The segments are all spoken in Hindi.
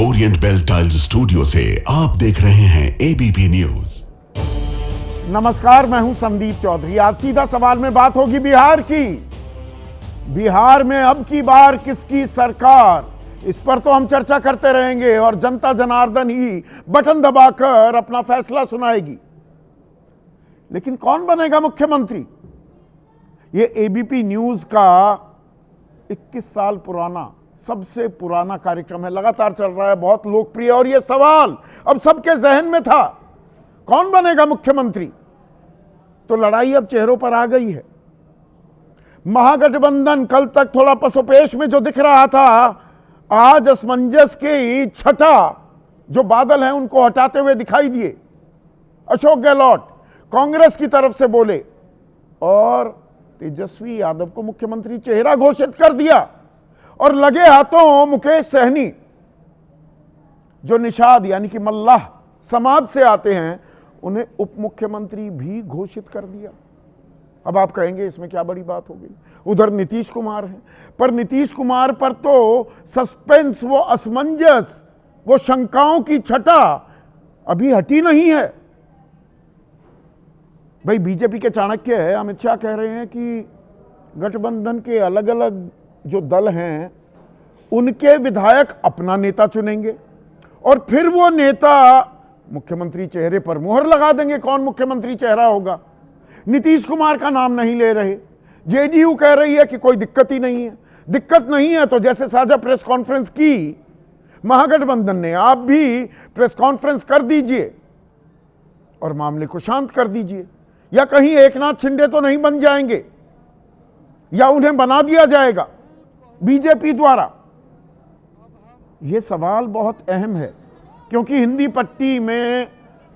ओरिएंट बेल टाइल्स स्टूडियो से आप देख रहे हैं एबीपी न्यूज। नमस्कार, मैं हूं संदीप चौधरी। आज सीधा सवाल में बात होगी बिहार की। बिहार में अब की बार किसकी सरकार, इस पर तो हम चर्चा करते रहेंगे और जनता जनार्दन ही बटन दबाकर अपना फैसला सुनाएगी। लेकिन कौन बनेगा मुख्यमंत्री, ये एबीपी न्यूज का 21 साल पुराना सबसे पुराना कार्यक्रम है, लगातार चल रहा है, बहुत लोकप्रिय। और यह सवाल अब सबके जहन में था, कौन बनेगा मुख्यमंत्री। तो लड़ाई अब चेहरों पर आ गई है। महागठबंधन कल तक थोड़ा पसोपेश में जो दिख रहा था, आज असमंजस के छठा जो बादल हैं उनको हटाते हुए दिखाई दिए। अशोक गहलोत कांग्रेस की तरफ से बोले और तेजस्वी यादव को मुख्यमंत्री चेहरा घोषित कर दिया। और लगे हाथों मुकेश सहनी जो निषाद यानी कि मल्लाह समाज से आते हैं, उन्हें उप मुख्यमंत्री भी घोषित कर दिया। अब आप कहेंगे इसमें क्या बड़ी बात हो गई। उधर नीतीश कुमार हैं, पर नीतीश कुमार पर तो सस्पेंस, वो असमंजस, वो शंकाओं की छटा अभी हटी नहीं है। भाई बीजेपी के चाणक्य है, अमित शाह कह रहे हैं कि गठबंधन के अलग अलग जो दल हैं उनके विधायक अपना नेता चुनेंगे और फिर वो नेता मुख्यमंत्री चेहरे पर मुहर लगा देंगे कौन मुख्यमंत्री चेहरा होगा। नीतीश कुमार का नाम नहीं ले रहे। जेडीयू कह रही है कि कोई दिक्कत ही नहीं है। दिक्कत नहीं है तो जैसे साझा प्रेस कॉन्फ्रेंस की महागठबंधन ने, आप भी प्रेस कॉन्फ्रेंस कर दीजिए और मामले को शांत कर दीजिए। या कहीं एकनाथ शिंदे तो नहीं बन जाएंगे या उन्हें बना दिया जाएगा बीजेपी द्वारा। यह सवाल बहुत अहम है क्योंकि हिंदी पट्टी में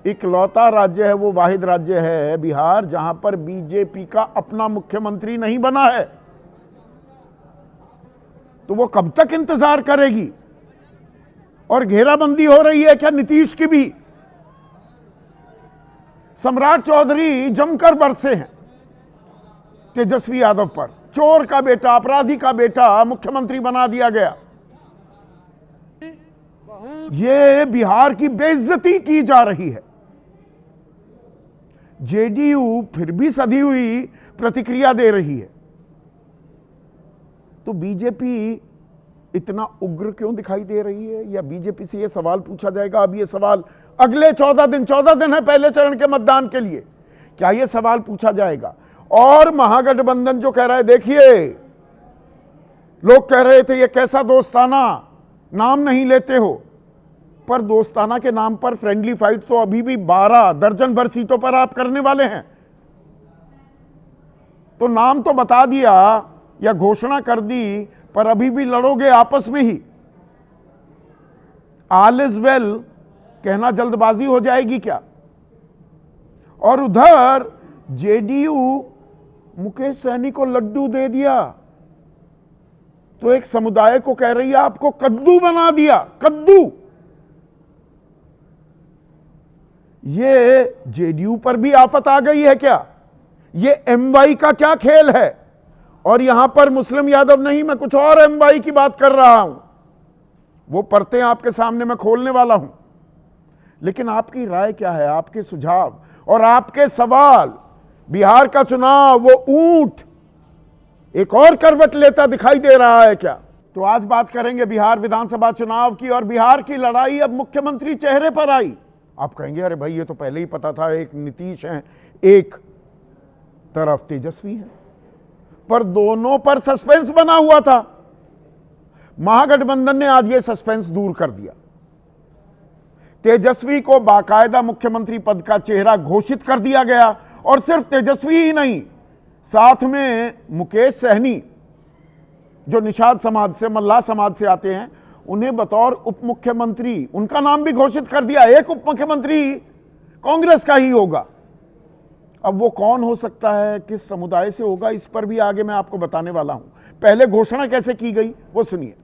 इकलौता राज्य है, वो वाहिद राज्य है बिहार, जहां पर बीजेपी का अपना मुख्यमंत्री नहीं बना है। तो वो कब तक इंतजार करेगी। और घेराबंदी हो रही है क्या नीतीश की भी। सम्राट चौधरी जमकर बरसे हैं तेजस्वी यादव पर। चोर का बेटा, अपराधी का बेटा मुख्यमंत्री बना दिया गया। ये बिहार की बेइज्जती की जा रही है। जेडीयू फिर भी सधी हुई प्रतिक्रिया दे रही है। तो बीजेपी इतना उग्र क्यों दिखाई दे रही है। या बीजेपी से यह सवाल पूछा जाएगा। अब यह सवाल अगले 14 दिन है पहले चरण के मतदान के लिए, क्या यह सवाल पूछा जाएगा। और महागठबंधन जो कह रहा है, देखिए लोग कह रहे थे ये कैसा दोस्ताना, नाम नहीं लेते हो, पर दोस्ताना के नाम पर फ्रेंडली फाइट तो अभी भी 12 दर्जन भर सीटों पर आप करने वाले हैं। तो नाम तो बता दिया या घोषणा कर दी, पर अभी भी लड़ोगे आपस में ही। ऑल इज वेल कहना जल्दबाजी हो जाएगी क्या। और उधर जेडीयू मुकेश सहनी को लड्डू दे दिया तो एक समुदाय को कह रही है आपको कद्दू बना दिया। कद्दू, ये जेडीयू पर भी आफत आ गई है क्या। ये एमवाई का क्या खेल है। और यहां पर मुस्लिम यादव नहीं, मैं कुछ और एमवाई की बात कर रहा हूं। वो परतें आपके सामने मैं खोलने वाला हूं। लेकिन आपकी राय क्या है, आपके सुझाव और आपके सवाल। बिहार का चुनाव वो ऊंट एक और करवट लेता दिखाई दे रहा है क्या। तो आज बात करेंगे बिहार विधानसभा चुनाव की। और बिहार की लड़ाई अब मुख्यमंत्री चेहरे पर आई। आप कहेंगे अरे भाई ये तो पहले ही पता था, एक नीतीश हैं, एक तरफ तेजस्वी हैं, पर दोनों पर सस्पेंस बना हुआ था। महागठबंधन ने आज ये सस्पेंस दूर कर दिया। तेजस्वी को बाकायदा मुख्यमंत्री पद का चेहरा घोषित कर दिया गया। और सिर्फ तेजस्वी ही नहीं, साथ में मुकेश सहनी जो निषाद समाज से, मल्लाह समाज से आते हैं, उन्हें बतौर उप मुख्यमंत्री उनका नाम भी घोषित कर दिया। एक उप मुख्यमंत्री कांग्रेस का ही होगा। अब वो कौन हो सकता है, किस समुदाय से होगा, इस पर भी आगे मैं आपको बताने वाला हूं। पहले घोषणा कैसे की गई वो सुनिए।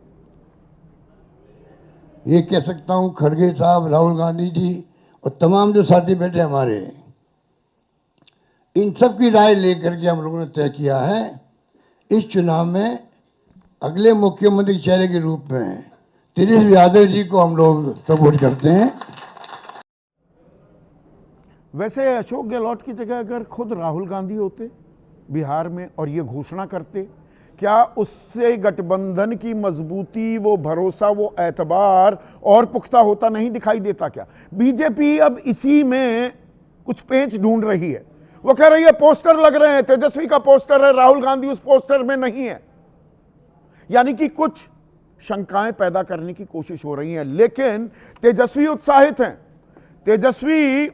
ये कह सकता हूं खड़गे साहब, राहुल गांधी जी और तमाम जो साथी बैठे हमारे, इन सब की राय लेकर के हम लोगों ने तय किया है इस चुनाव में अगले मुख्यमंत्री चेहरे के रूप में तेजस्वी यादव जी को हम लोग सपोर्ट करते हैं। वैसे अशोक गहलोत की जगह अगर खुद राहुल गांधी होते बिहार में और ये घोषणा करते, क्या उससे गठबंधन की मजबूती, वो भरोसा, वो एतबार और पुख्ता होता नहीं दिखाई देता क्या? बीजेपी अब इसी में कुछ पेंच ढूंढ रही है। वो कह रही है पोस्टर लग रहे हैं, तेजस्वी का पोस्टर है, राहुल गांधी उस पोस्टर में नहीं है, यानी कि कुछ शंकाएं पैदा करने की कोशिश हो रही है। लेकिन तेजस्वी उत्साहित हैं। तेजस्वी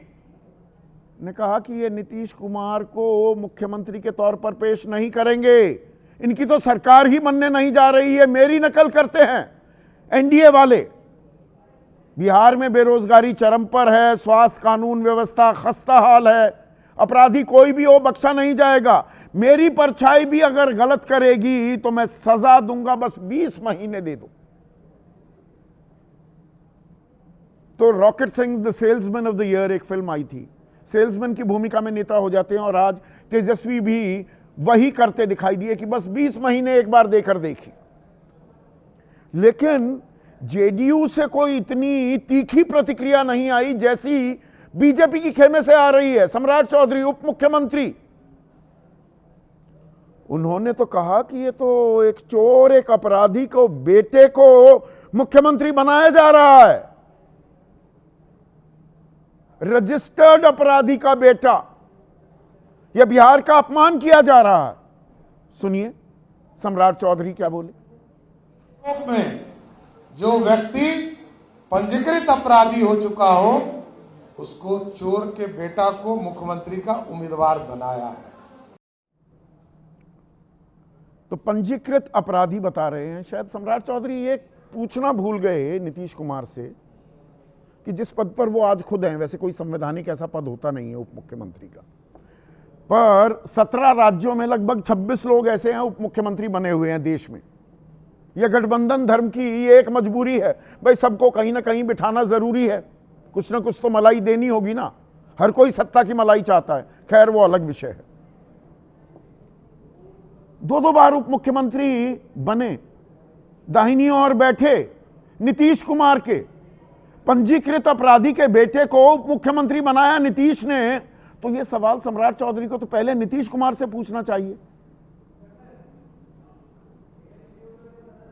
ने कहा कि ये नीतीश कुमार को मुख्यमंत्री के तौर पर पेश नहीं करेंगे, इनकी तो सरकार ही बनने नहीं जा रही है, मेरी नकल करते हैं एनडीए वाले। बिहार में बेरोजगारी चरम पर है, स्वास्थ्य कानून व्यवस्था खस्ता हाल है, अपराधी कोई भी हो बख्शा नहीं जाएगा, मेरी परछाई भी अगर गलत करेगी तो मैं सजा दूंगा, बस 20 महीने दे दो। तो rocket Singh the salesman of the year एक फिल्म आई थी, सेल्समैन की भूमिका में नेता हो जाते हैं, और आज तेजस्वी भी वही करते दिखाई दिए कि बस 20 महीने एक बार देकर देखी। लेकिन जेडीयू से कोई इतनी तीखी प्रतिक्रिया नहीं आई जैसी बीजेपी की खेमे से आ रही है। सम्राट चौधरी उप मुख्यमंत्री, उन्होंने तो कहा कि ये तो एक चोर, एक अपराधी को, बेटे को मुख्यमंत्री बनाया जा रहा है, रजिस्टर्ड अपराधी का बेटा, यह बिहार का अपमान किया जा रहा है। सुनिए सम्राट चौधरी क्या बोले। में जो व्यक्ति पंजीकृत अपराधी हो चुका हो, उसको चोर के बेटा को मुख्यमंत्री का उम्मीदवार बनाया है। तो पंजीकृत अपराधी बता रहे हैं। शायद सम्राट चौधरी ये पूछना भूल गए नीतीश कुमार से कि जिस पद पर वो आज खुद हैं, वैसे कोई संवैधानिक ऐसा पद होता नहीं है उप मुख्यमंत्री का, पर 17 राज्यों में लगभग 26 लोग ऐसे हैं उप मुख्यमंत्री बने हुए हैं देश में। यह गठबंधन धर्म की ये एक मजबूरी है, भाई सबको कहीं ना कहीं बिठाना जरूरी है, कुछ ना कुछ तो मलाई देनी होगी ना, हर कोई सत्ता की मलाई चाहता है, खैर वो अलग विषय है। 2 बार उप मुख्यमंत्री बने, दाहिनी ओर बैठे नीतीश कुमार के, पंजीकृत अपराधी के बेटे को उप मुख्यमंत्री बनाया नीतीश ने। तो यह सवाल सम्राट चौधरी को तो पहले नीतीश कुमार से पूछना चाहिए।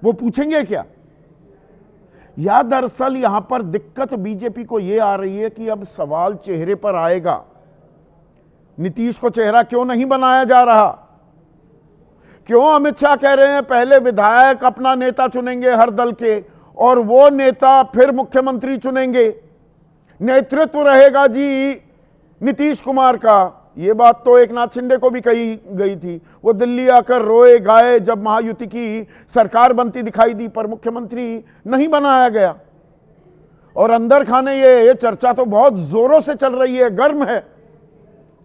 वो पूछेंगे क्या? या दरअसल यहां पर दिक्कत बीजेपी को यह आ रही है कि अब सवाल चेहरे पर आएगा, नीतीश को चेहरा क्यों नहीं बनाया जा रहा? क्यों अमित शाह कह रहे हैं पहले विधायक अपना नेता चुनेंगे हर दल के, और वो नेता फिर मुख्यमंत्री चुनेंगे, नेतृत्व रहेगा जी नीतीश कुमार का। ये बात तो एक नाथ शिंदे को भी कही गई थी, वो दिल्ली आकर रोए गाए जब महायुति की सरकार बनती दिखाई दी, पर मुख्यमंत्री नहीं बनाया गया। और अंदर खाने ये चर्चा तो बहुत जोरों से चल रही है, गर्म है,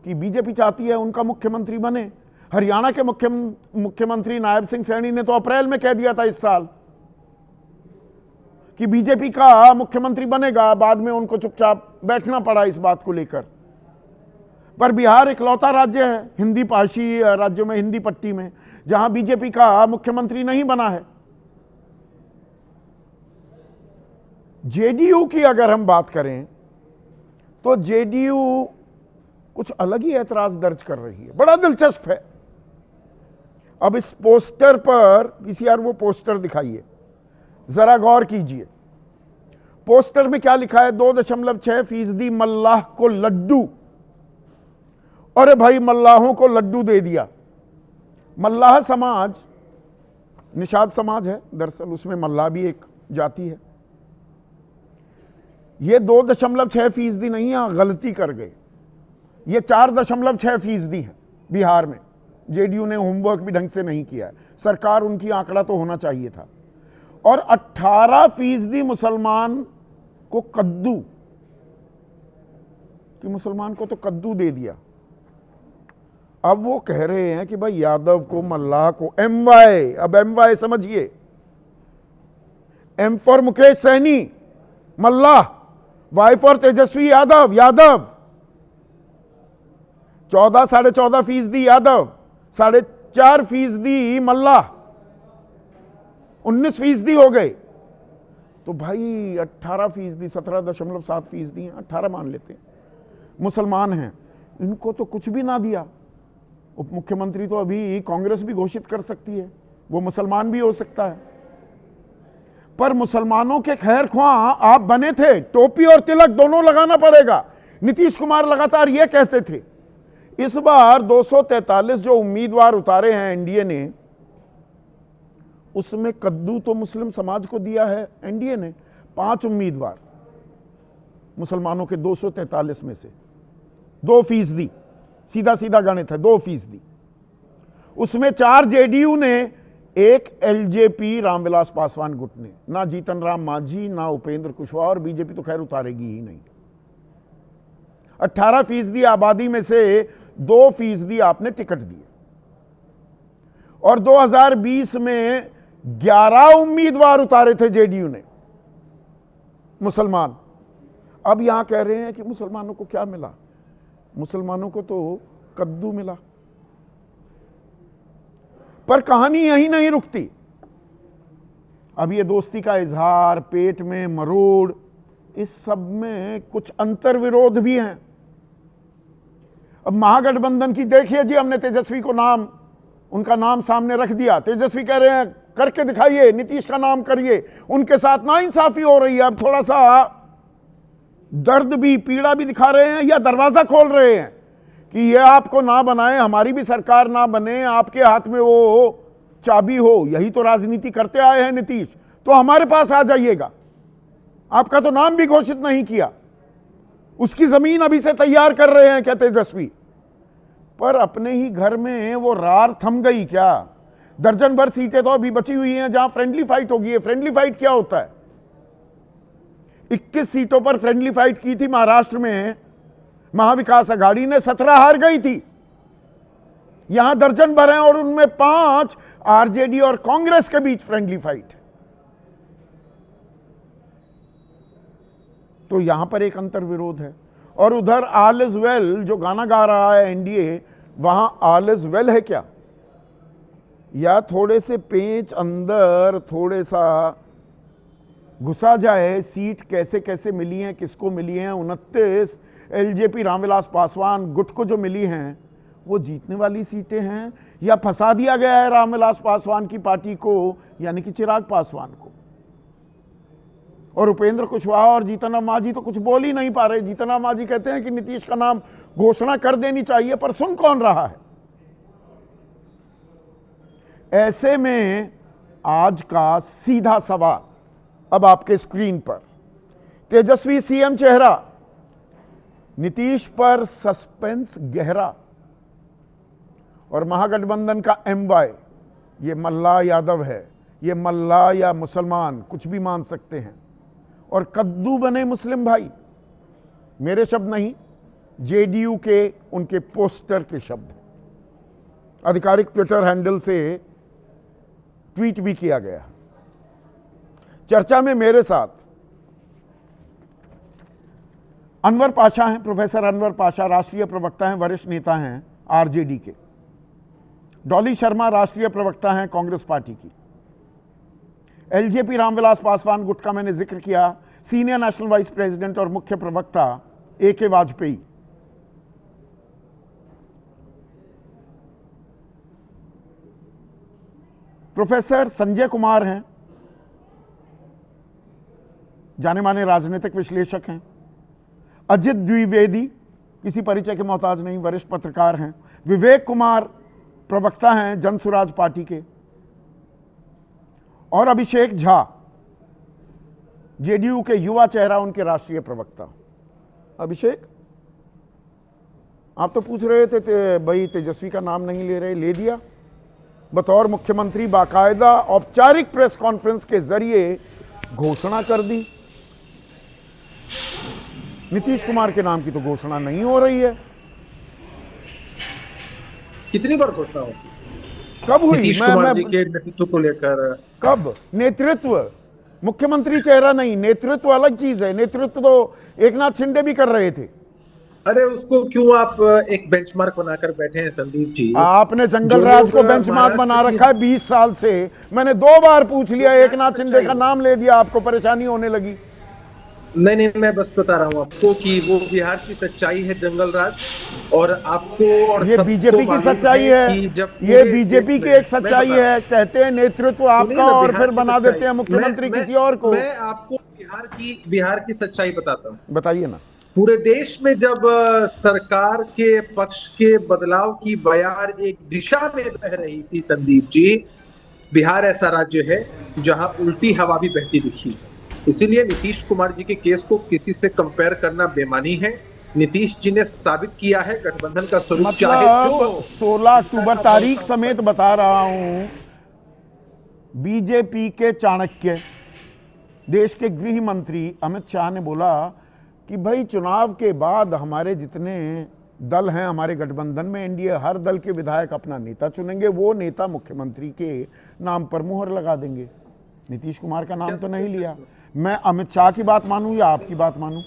कि बीजेपी चाहती है उनका मुख्यमंत्री बने। हरियाणा के मुख्यमंत्री नायब सिंह सैनी ने तो अप्रैल में कह दिया था इस साल कि बीजेपी का मुख्यमंत्री बनेगा, बाद में उनको चुपचाप बैठना पड़ा इस बात को लेकर। पर बिहार इकलौता राज्य है हिंदी भाषी राज्यों में, हिंदी पट्टी में, जहां बीजेपी का मुख्यमंत्री नहीं बना है। जेडीयू की अगर हम बात करें तो जेडीयू कुछ अलग ही ऐतराज दर्ज कर रही है, बड़ा दिलचस्प है। अब इस पोस्टर पर पीसीआर वो पोस्टर दिखाइए, जरा गौर कीजिए। पोस्टर में क्या लिखा है? 2.6% मल्लाह को लड्डू। अरे भाई, मल्लाहों को लड्डू दे दिया। मल्लाह समाज निषाद समाज है दरअसल, उसमें मल्लाह भी एक जाति है। ये 2.6% नहीं है, गलती कर गए, ये 4.6% है बिहार में। जेडीयू ने होमवर्क भी ढंग से नहीं किया है, सरकार उनकी आंकड़ा तो होना चाहिए था। और 18% मुसलमान को कद्दू, कि मुसलमान को तो कद्दू दे दिया। अब वो कह रहे हैं कि भाई यादव को, मल्लाह को, MY, अब MY समझिए, M for Mukesh Sahani Mallah, Y for Tejashwi Yadav, 14.5% Yadav, 4.5% Mallah, 19% हो गए। तो भाई 18%, 17.7% हैं, 18 मान लेते हैं, मुसलमान हैं। इनको तो कुछ भी ना दिया। उप मुख्यमंत्री तो अभी कांग्रेस भी घोषित कर सकती है, वो मुसलमान भी हो सकता है। पर मुसलमानों के खैर ख्वाह आप बने थे, टोपी और तिलक दोनों लगाना पड़ेगा। नीतीश कुमार लगातार ये कहते थे। इस बार 243 जो उम्मीदवार उतारे हैं एनडीए ने, उसमें कद्दू तो मुस्लिम समाज को दिया है एनडीए ने। 5 उम्मीदवार मुसलमानों के 243 में से 2%, सीधा सीधा गणित है, 2%। उसमें 4 जेडीयू ने, 1 एलजेपी रामविलास पासवान गुट ने। ना जीतन राम मांझी, ना उपेंद्र कुशवाहा, और बीजेपी तो खैर उतारेगी ही नहीं। 18% आबादी में से 2% आपने टिकट दिए। और 2020 में 11 उम्मीदवार उतारे थे जेडीयू ने, मुसलमान। अब यहां कह रहे हैं कि मुसलमानों को क्या मिला? मुसलमानों को तो कद्दू मिला। पर कहानी यहीं नहीं रुकती। अब ये दोस्ती का इजहार, पेट में मरोड़, इस सब में कुछ अंतर विरोध भी हैं। अब महागठबंधन की देखिए जी, हमने तेजस्वी को नाम, उनका नाम सामने रख दिया। तेजस्वी कह रहे हैं करके दिखाइए, नीतीश का नाम करिए। उनके साथ नाइंसाफी हो रही है। अब थोड़ा सा दर्द भी, पीड़ा भी दिखा रहे हैं, या दरवाजा खोल रहे हैं कि ये आपको ना बनाए, हमारी भी सरकार ना बने, आपके हाथ में वो चाबी हो। यही तो राजनीति करते आए हैं नीतीश, तो हमारे पास आ जाइएगा। आपका तो नाम भी घोषित नहीं किया, उसकी जमीन अभी से तैयार कर रहे हैं क्या तेजस्वी? पर अपने ही घर में वो रार थम गई क्या? दर्जन भर सीटें तो अभी बची हुई हैं जहां फ्रेंडली फाइट होगी। फ्रेंडली फाइट क्या होता है? 21 सीटों पर फ्रेंडली फाइट की थी महाराष्ट्र में, महाविकास आघाड़ी ने 17 हार गई थी। यहां दर्जन भर हैं और उनमें 5 आरजेडी और कांग्रेस के बीच फ्रेंडली फाइट। तो यहां पर एक अंतर विरोध है। और उधर ऑल इज वेल जो गाना गा रहा है एनडीए, वहां ऑल इज वेल है क्या? या थोड़े से पेंच अंदर थोड़े सा घुसा जाए, सीट कैसे कैसे मिली हैं, किसको मिली हैं? 29 एलजेपी रामविलास पासवान गुट को जो मिली हैं, वो जीतने वाली सीटें हैं, या फंसा दिया गया है रामविलास पासवान की पार्टी को, यानी कि चिराग पासवान को? और उपेंद्र कुशवाहा और जीतन राम मांझी तो कुछ बोल ही नहीं पा रहे। जीतन राम मांझी कहते हैं कि नीतीश का नाम घोषणा कर देनी चाहिए, पर सुन कौन रहा है? ऐसे में आज का सीधा सवाल अब आपके स्क्रीन पर, तेजस्वी सीएम चेहरा, नीतीश पर सस्पेंस गहरा, और महागठबंधन का एमवाई, ये मल्ला यादव है, ये मल्ला या मुसलमान कुछ भी मान सकते हैं, और कद्दू बने मुस्लिम भाई। मेरे शब्द नहीं, जेडीयू के उनके पोस्टर के शब्द। आधिकारिक ट्विटर हैंडल से ट्वीट भी किया गया। चर्चा में मेरे साथ अनवर पाशा हैं, प्रोफेसर अनवर पाशा, राष्ट्रीय प्रवक्ता हैं, वरिष्ठ नेता हैं आरजेडी के। डॉली शर्मा राष्ट्रीय प्रवक्ता हैं कांग्रेस पार्टी की। एलजेपी रामविलास पासवान गुट का मैंने जिक्र किया, सीनियर नेशनल वाइस प्रेसिडेंट और मुख्य प्रवक्ता AK वाजपेयी। प्रोफेसर संजय कुमार हैं, जाने माने राजनीतिक विश्लेषक हैं। अजित द्विवेदी किसी परिचय के मोहताज नहीं, वरिष्ठ पत्रकार हैं। विवेक कुमार प्रवक्ता हैं जनसुराज पार्टी के। और अभिषेक झा, जेडीयू के युवा चेहरा, उनके राष्ट्रीय प्रवक्ता। अभिषेक, आप तो पूछ रहे थे भाई तेजस्वी का नाम नहीं ले रहे, ले दिया। बतौर मुख्यमंत्री बाकायदा औपचारिक प्रेस कॉन्फ्रेंस के जरिए घोषणा कर दी। नीतीश कुमार के नाम की तो घोषणा नहीं हो रही है। कितनी बार घोषणा होगी? कब हुई? नीतीश कुमार जी के नेतृत्व को लेकर कब? नेतृत्व, मुख्यमंत्री चेहरा नहीं, नेतृत्व अलग चीज है। नेतृत्व तो एकनाथ शिंदे भी कर रहे थे। अरे उसको क्यों आप एक बेंचमार्क बनाकर बैठे हैं संदीप जी? आपने जंगल जो राज लोग को बेंचमार्क बना महाराष्ट्र की- रखा है 20 साल से। मैंने 2 बार पूछ लिया, एक नाथ शिंदे का नाम ले दिया, आपको परेशानी होने लगी। नहीं नहीं, मैं बस बता रहा हूँ आपको कि वो बिहार की सच्चाई है जंगल राज, और आपको और ये सबको बीजेपी की मालूम सच्चाई कि है, जब ये पूरे बीजेपी देश की में- एक सच्चाई मैं बता- है। कहते हैं नेतृत्व सुनिए आपका ना, और बिहार फिर की बना सच्चाई। देते हैं मुख्यमंत्री किसी और को। मैं आपको बिहार की सच्चाई बताता हूँ। बताइए ना। पूरे देश में जब सरकार के पक्ष के बदलाव की बयार एक दिशा में बह रही थी संदीप जी, बिहार ऐसा राज्य है जहां उल्टी हवा भी बहती दिखी। इसीलिए नीतीश कुमार जी के केस को किसी से कंपेयर करना बेमानी है। नीतीश जी ने साबित किया है गठबंधन का स्वरूप चाहे जो मतलब 16 अक्टूबर तारीख समेत बता रहा हूं, बीजेपी के चाणक्य देश के गृह मंत्री अमित शाह ने बोला कि भाई चुनाव के बाद हमारे जितने दल हैं हमारे गठबंधन में, एनडीए हर दल के विधायक अपना नेता चुनेंगे, वो नेता मुख्यमंत्री के नाम पर मुहर लगा देंगे। नीतीश कुमार का नाम तो नहीं लिया। मैं अमित शाह की बात मानूं या आपकी बात मानूं?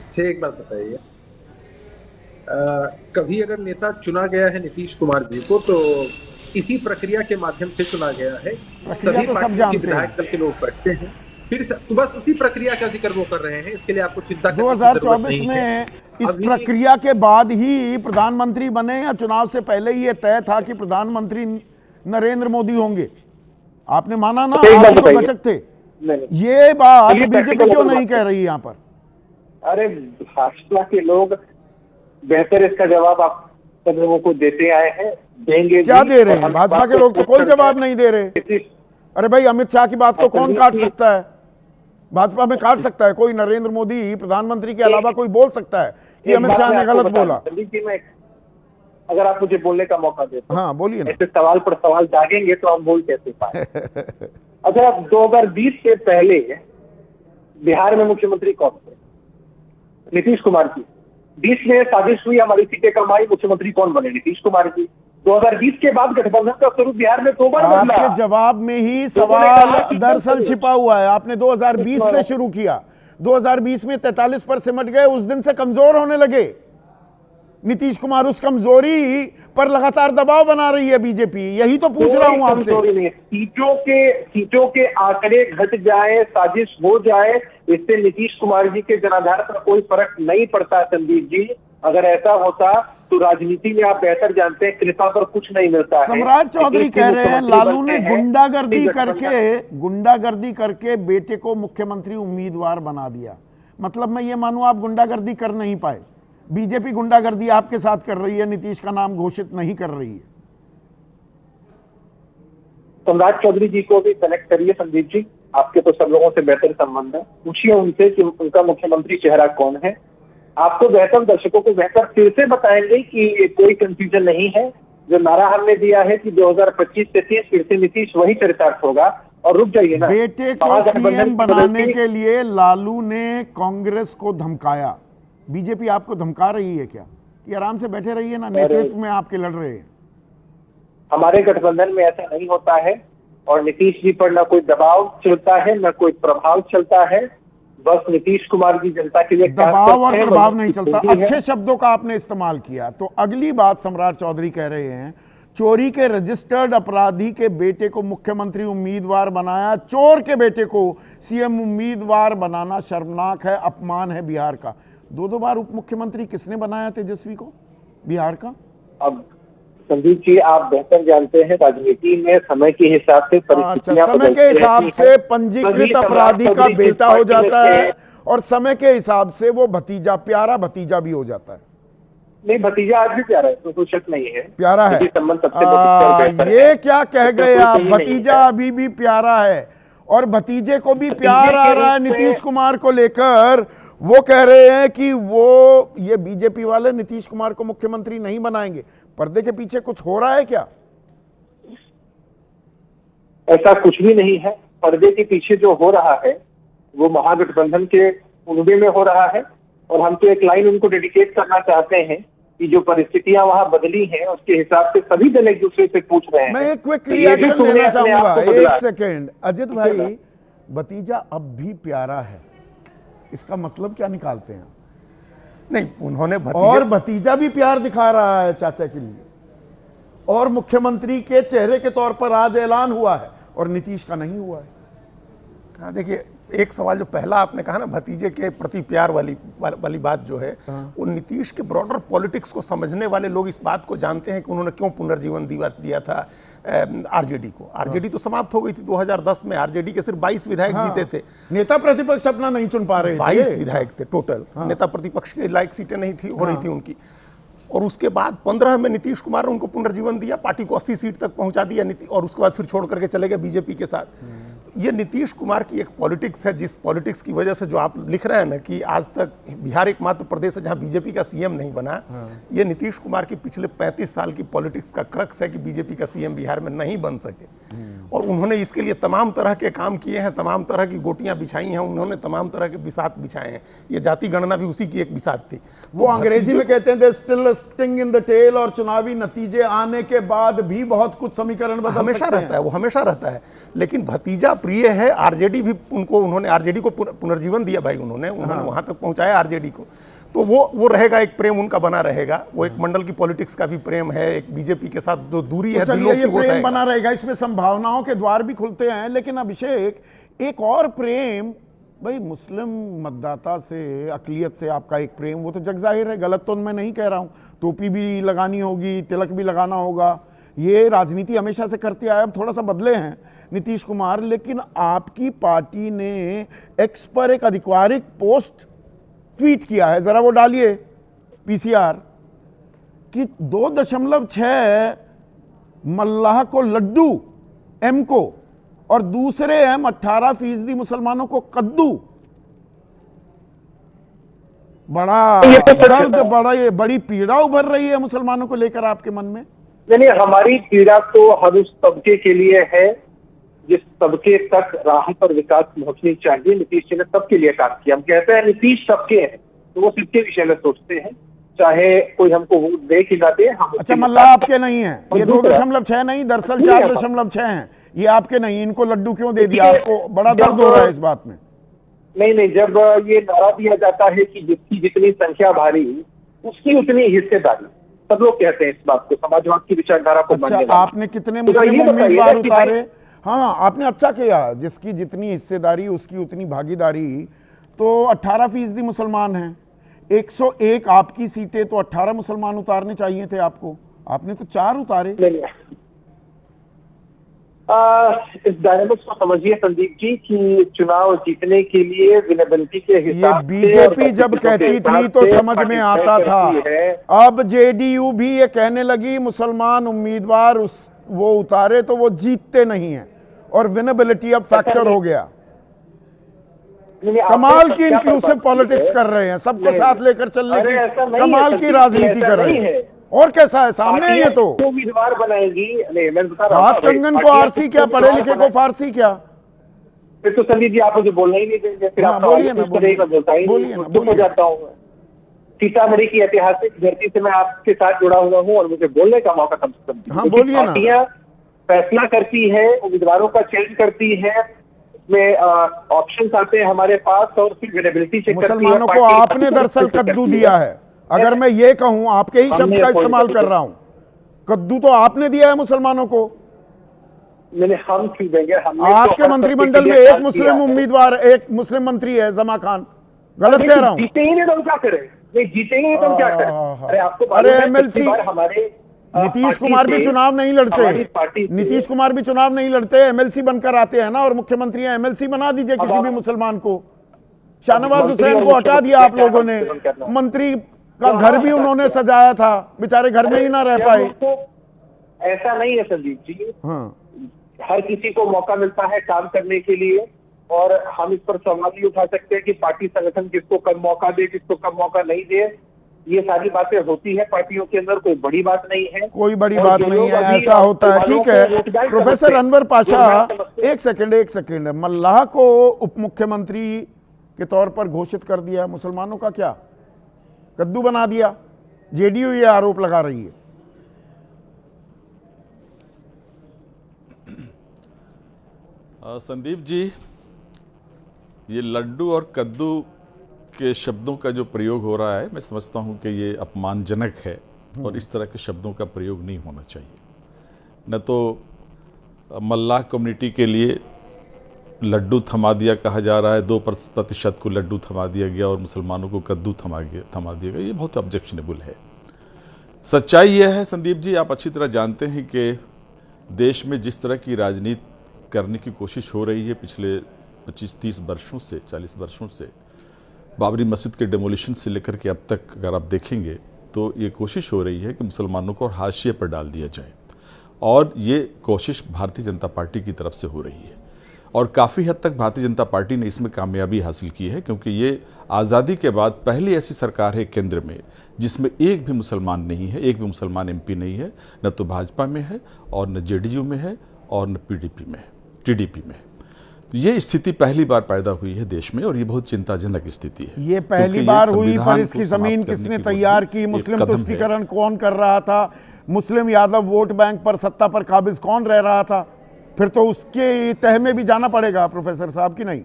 अच्छा, एक बात बताइए, कभी अगर नेता चुना गया है नीतीश कुमार जी को तो इसी प्रक्रिया के माध्यम से चुना गया है। प्रक्रिया सभी तो सब पार्टियों के जानते विधायक हैं। दल के लोग बैठते हैं, फिर तो बस उसी प्रक्रिया का जिक्र वो कर रहे हैं। इसके लिए आपको चिंता करने की जरूरत 2024 नहीं में है। इस अभी- प्रक्रिया के बाद ही प्रधानमंत्री बने या चुनाव से पहले ही ये तय था कि प्रधानमंत्री नरेंद्र मोदी होंगे? आपने माना ना, एक बात आप ही तो बताइए। घटक थे। नहीं, ये बात चलिए बीजेपी practical क्यों बात नहीं करते कह रही यहाँ पर? अरे भाजपा के लोग बेहतर इसका जवाब आप सब लोगों को देते आए हैं, देंगे क्या भी, दे रहे और हैं? हम भाजपा बात के लोग तो को कोई करते जवाब हैं। नहीं दे रहे। नीतीश- अरे भाई, अमित शाह की बात को कौन संदीप काट जी- सकता है? भाजपा में काट सकता है कोई? नरेंद्र मोदी प्रधानमंत्री के अलावा कोई बोल सकता है कि एक अमित बात शाह मैं ने आपको गलत बता बोला? दूं, संदीप जी, मैं अगर आप मुझे बोलने का मौका देते हाँ, बोलिए ना। ऐसे सवाल पर सवाल जागेंगे तो हम बोल कैसे पाए। अच्छा, 2020 से पहले बिहार में मुख्यमंत्री कौन थे? नीतीश कुमार जी। 20 में साजिश हुई, हमारी सीटें कम आई, मुख्यमंत्री कौन बने? नीतीश कुमार जी। 2020 के बाद गठबंधन का स्वरूप बिहार में 2 बार बदला। आपके जवाब में ही लोगों ने सवाल कहा कि दरअसल कल- छिपा हुआ है। आपने 2020 से शुरू किया, 2020 में 43 पर सिमट गए, उस दिन से कमजोर होने लगे नीतीश कुमार। उस कमजोरी पर लगातार दबाव बना रही है बीजेपी। यही तो पूछ रहा हूं आपसे। कमजोरी नहीं है। सीटों के आंकड़े घट जाए, साजिश हो जाए, इससे नीतीश कुमार जी के जनाधार पर कोई फर्क नहीं पड़ता संदीप जी। अगर ऐसा होता तो राजनीति में आप बेहतर जानते हैं कृपा पर कुछ नहीं मिलता है। सम्राट चौधरी कह रहे हैं लालू ने गुंडागर्दी गठबंधन करके बेटे को मुख्यमंत्री उम्मीदवार बना दिया। मतलब मैं ये मानूं आप गुंडागर्दी कर नहीं पाए। बीजेपी गुंडागर्दी आपके साथ कर रही है, नीतीश का नाम घोषित नहीं कर रही है। सम्राट चौधरी जी को भी कनेक्ट करिए संदीप जी, आपके तो सब लोगों से बेहतर संबंध है। पूछिए उनसे कि उनका मुख्यमंत्री चेहरा कौन है। आपको बेहतर, दर्शकों को बेहतर फिर से बताएंगे कि कोई कंफ्यूजन नहीं है। जो नारा हमने दिया है कि 2025 से 30 फिर से नीतीश वही चरितार्थ होगा। और रुक जाइए ना, बेटे को महागठबंधन सीएम की बनाने बदलती- के लिए लालू ने कांग्रेस को धमकाया। बीजेपी आपको धमका रही है क्या कि आराम से बैठे रहिए ना, नेतृत्व में आपके लड़ रहे हैं? हमारे गठबंधन में ऐसा नहीं होता है और नीतीश जी पर न कोई दबाव चलता है न कोई प्रभाव चलता है। बस नीतीश कुमार जी जनता के लिए काम दबाव और करते हैं, प्रभाव वही नहीं चलता। खूबी है। अच्छे शब्दों का आपने इस्तेमाल किया। तो अगली बात सम्राट चौधरी कह रहे हैं, चोरी के रजिस्टर्ड अपराधी के बेटे को मुख्यमंत्री उम्मीदवार बनाया। चोर के बेटे को सीएम उम्मीदवार बनाना शर्मनाक है, अपमान है बिहार का। 2 बार उप मुख्यमंत्री किसने बनाया तेजस्वी को बिहार का? अब संदीप जी, आप बेहतर जानते हैं राजनीति में समय के हिसाब से अच्छा, परिस्थितियां समय के बदलती हिसाब रहती से हैं। पंजीकृत तभी अपराधी सम्राट का चौधरी जिस बेटा हो पार्टी में जाता थे- है और समय के हिसाब से वो भतीजा, प्यारा भतीजा भी हो जाता है। नहीं, भतीजा आज भी प्यारा है, तो कोई शक नहीं है। प्यारा है। यदि संबंध सबसे बेहतर ये है। क्या कह इसमें गए कोई आप? सही नहीं भतीजा है। अभी भी प्यारा है और भतीजे को भी भतीजे प्यार आ के रहा है रूप में- नीतीश कुमार को लेकर। वो कह रहे हैं कि वो ये बीजेपी वाले नीतीश कुमार को मुख्यमंत्री नहीं बनाएंगे। पर्दे के पीछे कुछ हो रहा है क्या? ऐसा कुछ भी नहीं है। पर्दे के पीछे जो हो रहा है वो महागठबंधन के उनबे में हो रहा है। और हम तो एक लाइन उनको डेडिकेट करना चाहते हैं कि जो परिस्थितियां वहां बदली हैं उसके हिसाब से सभी दल एक दूसरे से पूछ रहे हैं। मैं एक क्विक तो ये भी रिएक्शन तुमने लेना अपने आप चाहूंगा। को बदला। एक सेकेंड अजित भाई, भतीजा अब भी प्यारा है, इसका मतलब क्या निकालते हैं? नहीं, उन्होंने और भतीजा भी प्यार दिखा रहा है चाचा के लिए, और मुख्यमंत्री के चेहरे के तौर पर आज ऐलान हुआ है और नीतीश का नहीं हुआ है। हाँ, देखिए, एक सवाल जो पहला आपने कहा ना, भतीजे के प्रति प्यार वाली बात जो है, वो नीतीश के ब्रॉडर पॉलिटिक्स को समझने वाले लोग इस बात को जानते हैं कि उन्होंने क्यों पुनर्जीवन दिया था आरजेडी को। आरजेडी तो समाप्त हो गई थी 2010 में। आरजेडी के सिर्फ 22 विधायक जीते थे। नेता प्रतिपक्ष अपना नहीं चुन पा रहे थे। 22 विधायक थे टोटल। नेता प्रतिपक्ष के लायक सीटें नहीं थी हो रही थी उनकी। और उसके बाद 15 में नीतीश कुमार ने उनको पुनर्जीवन दिया, पार्टी को 80 सीट तक पहुंचा दिया, और उसके बाद फिर छोड़ करके चले गए बीजेपी के साथ। ये नीतीश कुमार की एक पॉलिटिक्स है, जिस पॉलिटिक्स की वजह से जो आप लिख रहे हैं ना कि आज तक बिहार एकमात्र प्रदेश है जहां बीजेपी का सीएम नहीं बना, ये नीतीश कुमार की पिछले 35 साल की पॉलिटिक्स का क्रक्स है कि बीजेपी का सीएम बिहार में नहीं बन सके। और उन्होंने इसके लिए तमाम तरह के काम किए हैं, तमाम तरह की गोटियां बिछाई हैं, उन्होंने तमाम तरह के बिसात बिछाए हैं। ये जाति गणना भी उसी की एक बिसात थी। वो अंग्रेजी में कहते हैं still sting in the tail, और चुनावी नतीजे आने के बाद भी बहुत कुछ समीकरण बदल हमेशा रहता है, वो हमेशा रहता है। लेकिन भतीजा प्रिय है, आरजेडी भी उन्होंने आरजेडी को पुनर्जीवन दिया भाई, उन्होंने वहां तक पहुंचाया आरजेडी को। तो वो रहेगा, एक प्रेम उनका बना रहेगा। वो एक मंडल की पॉलिटिक्स का भी प्रेम है, एक बीजेपी के साथ जो दूरी है दिलों की, वो प्रेम बना रहेगा। इसमें संभावनाओं के द्वार भी खुलते हैं। लेकिन अभिषेक, एक और प्रेम, भाई मुस्लिम मतदाता से, अकलियत से आपका एक प्रेम, वो तो जग जाहिर है, गलत तो मैं नहीं कह रहा हूं। टोपी भी लगानी होगी, तिलक भी लगाना होगा, ये राजनीति हमेशा से करते आए। अब थोड़ा सा बदले हैं नीतीश कुमार, लेकिन आपकी पार्टी ने एक्स पर एक आधिकारिक पोस्ट ट्वीट किया है, जरा वो डालिए पीसीआर, कि 2.6 मल्लाह को लड्डू एम को, और दूसरे एम 18% मुसलमानों को कद्दू। बड़ा दर्द, बड़ी पीड़ा उभर रही है मुसलमानों को लेकर आपके मन में। नहीं, हमारी पीड़ा तो हर उस तबके के लिए है जिस तबके तक राहत और विकास पहुंचनी चाहिए। नीतीश जी ने सबके लिए काम किया। हम कहते हैं नीतीश सबके हैं, तो वो सबके विषय में सोचते हैं, चाहे कोई हमको वोट दे कि ना दे। हम अच्छा, मल्लाह आपके नहीं है, ये 2.6 नहीं, दरअसल 4.6 हैं, ये आपके नहीं। इनको लड्डू क्यों दे दिया? आपको बड़ा दर्द हो रहा है इस बात में? नहीं, जब ये नारा दिया जाता है कि जिसकी जितनी संख्या भारी उसकी उतनी हिस्सेदारी, सब लोग कहते हैं इस बात को, समाजवाद की विचारधारा को मानने वाले। आपने कितने मुस्लिम उम्मीदवार उतारे? हाँ, आपने अच्छा किया, जिसकी जितनी हिस्सेदारी उसकी उतनी भागीदारी। तो 18% मुसलमान हैं, 101 आपकी सीटें, तो 18 मुसलमान उतारने चाहिए थे आपको, आपने तो 4 उतारे। इस डायनामिक्स को समझिए संदीप जी कि चुनाव जीतने के लिए विनेबिलिटी के हिसाब से, बीजेपी जब कहती थी तो समझ में आता था। अब जेडीयू भी ये कहने लगी मुसलमान उम्मीदवार वो उतारे तो वो जीतते नहीं हैं, और विनेबिलिटी अब फैक्टर हो गया। कमाल की इंक्लूसिव पॉलिटिक्स कर रहे हैं, सबको साथ लेकर चलने की कमाल की राजनीति कर रहे हैं। और कैसा है सामने है ये तो उम्मीदवार बनाएंगी। नहीं, मैं बता रहा हूं, हाथ कंगन को आरसी क्या, पढ़े लिखे को फारसी क्या? फिर तो संदीप जी आप मुझे बोलना ही नहीं देंगे। फिर आप बोलिए ना, बोलिए हो जाता हूँ। सीतामढ़ी की ऐतिहासिक धरती से मैं आपके साथ जुड़ा हुआ हूँ और मुझे बोलने का मौका कम से कम। हाँ, बोलिए ना। पार्टियां फैसला करती है, उम्मीदवारों का चयन करती है, उसमें ऑप्शंस आते हैं हमारे पास, और फिर विनेबिलिटी चेक करती है। मुसलमानों को आपने दरअसल कद्दू दिया है, अगर मैं ये कहूं, आपके ही शब्द का इस्तेमाल कर रहा हूं, कद्दू तो आपने दिया है मुसलमानों को। मैंने हम क्यों देंगे? आपके मंत्रिमंडल में एक मुस्लिम उम्मीदवार, एक मुस्लिम मंत्री है, जमा खान। गलत कह रहा हूं? जीते ही नहीं तो क्या करें? नहीं जीते ही नहीं तो क्या करें? अरे आपको अरे एमएलसी, हमारे नीतीश कुमार भी चुनाव नहीं लड़ते, नीतीश कुमार भी चुनाव नहीं लड़ते, एमएलसी बनकर आते हैं ना, और मुख्यमंत्री हैं। एमएलसी बना दीजिए किसी भी मुसलमान को। शाहनवाज हुसैन को हटा दिया आप लोगों ने, मंत्री का घर भी उन्होंने सजाया था, बेचारे घर में ही ना रह पाए। ऐसा नहीं है संदीप जी। हाँ, हर किसी को मौका मिलता है काम करने के लिए, और हम इस पर सवाल नहीं उठा सकते कि पार्टी संगठन किसको कम मौका दे, किसको कम मौका नहीं दे। ये सारी बातें होती है पार्टियों के अंदर, कोई बड़ी बात नहीं है। कोई बड़ी बात नहीं है, ऐसा होता है, ठीक है। प्रोफेसर अनवर पाशा, एक सेकंड, मल्लाह को उप मुख्यमंत्री के तौर पर घोषित कर दिया, मुसलमानों का क्या, कद्दू बना दिया? जेडीयू ये आरोप लगा रही है। संदीप जी, ये लड्डू और कद्दू के शब्दों का जो प्रयोग हो रहा है, मैं समझता हूं कि ये अपमानजनक है और इस तरह के शब्दों का प्रयोग नहीं होना चाहिए। न तो मल्लाह कम्युनिटी के लिए लड्डू थमा दिया कहा जा रहा है, 2% को लड्डू थमा दिया गया और मुसलमानों को कद्दू थमा दिया गया, ये बहुत ऑब्जेक्शनेबल है। सच्चाई यह है संदीप जी, आप अच्छी तरह जानते हैं कि देश में जिस तरह की राजनीति करने की कोशिश हो रही है पिछले 25-30 वर्षों से, 40 वर्षों से, बाबरी मस्जिद के डेमोलिशन से लेकर के अब तक अगर आप देखेंगे तो ये कोशिश हो रही है कि मुसलमानों को हाशिए पर डाल दिया जाए, और ये कोशिश भारतीय जनता पार्टी की तरफ से हो रही है और काफ़ी हद तक भारतीय जनता पार्टी ने इसमें कामयाबी हासिल की है, क्योंकि ये आज़ादी के बाद पहली ऐसी सरकार है केंद्र में जिसमें एक भी मुसलमान नहीं है, एक भी मुसलमान एमपी नहीं है, न तो भाजपा में है और न जेडीयू में है और न पीडीपी में है, टीडीपी में है। तो ये स्थिति पहली बार पैदा हुई है देश में और ये बहुत चिंताजनक स्थिति है। ये पहली बार हुई, पर इसकी जमीन किसने तैयार की? मुस्लिम तुष्टीकरण कौन कर रहा था? मुस्लिम यादव वोट बैंक पर, सत्ता पर काबिज कौन रह रहा था? फिर तो उसके तह में भी जाना पड़ेगा प्रोफेसर साहब, की नहीं?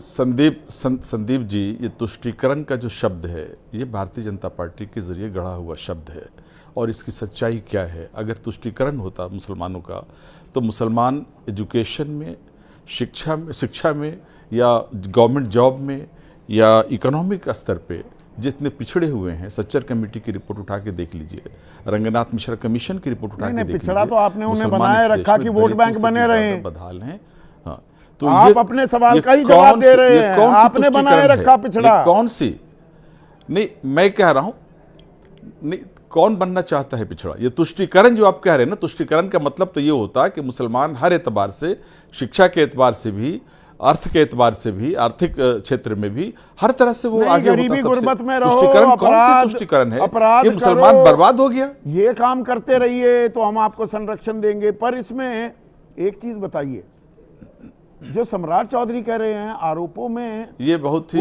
संदीप जी, ये तुष्टीकरण का जो शब्द है ये भारतीय जनता पार्टी के जरिए गढ़ा हुआ शब्द है, और इसकी सच्चाई क्या है? अगर तुष्टीकरण होता मुसलमानों का तो मुसलमान एजुकेशन में, शिक्षा में या गवर्नमेंट जॉब में या इकोनॉमिक स्तर पे जितने पिछड़े हुए हैं, सच्चर कमेटी की रिपोर्ट उठा के देख लीजिए, रंगनाथ मिश्रा कमीशन की रिपोर्ट उठा के देख पिछड़ा लीजिए, तो आपने उन्हें बनाए रखा कि वोट बैंक बने रहे हैं, बदहाल हैं। हाँ, तो आप अपने सवाल का ही जवाब दे रहे हैं। आपने बनाए रखा पिछड़ा? कौन सी? नहीं, मैं कह रहा हूं, नहीं, कौन बनना चाहता है पिछड़ा? ये तुष्टीकरण जो आप कह रहे हैं ना, तुष्टीकरण का मतलब तो ये होता है कि मुसलमान हर एतबार से, शिक्षा के एतबार से भी, अर्थ के एतबार से भी, आर्थिक क्षेत्र में भी, हर तरह से वो आगे होता है। गुर्बत में रहो, तुष्टीकरण कौन सी तुष्टीकरण है कि मुसलमान बर्बाद हो गया? ये काम करते रहिए तो हम आपको संरक्षण देंगे। पर इसमें एक चीज बताइए, जो सम्राट चौधरी कह रहे हैं आरोपों में, ये बहुत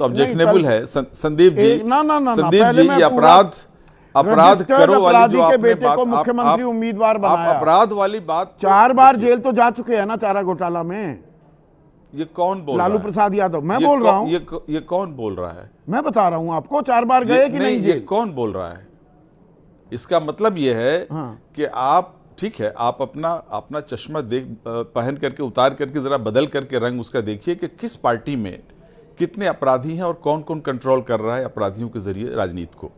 ऑब्जेक्शनेबल है संदीप जी। संदीप जी, ये अपराध करो वाली जो आपने बात, मुख्यमंत्री उम्मीदवार बनाया, अपराध वाली बात, 4 बार जेल तो जा चुके हैं ना चारा घोटाला में। ये कौन बोल रहा है? लालू प्रसाद यादव। मैं बोल रहा हूं। ये कौन बोल रहा है? मैं बता रहा हूं आपको, 4 बार गए कि नहीं? ये कौन बोल रहा है? इसका मतलब ये है कि आप, ठीक है, आप अपना चश्मा पहन करके, उतार करके, जरा बदल करके रंग उसका देखिए कि किस पार्टी में कितने अपराधी हैं और कौन कौन कंट्रोल कर रहा है अपराधियों के जरिए राजनीति को।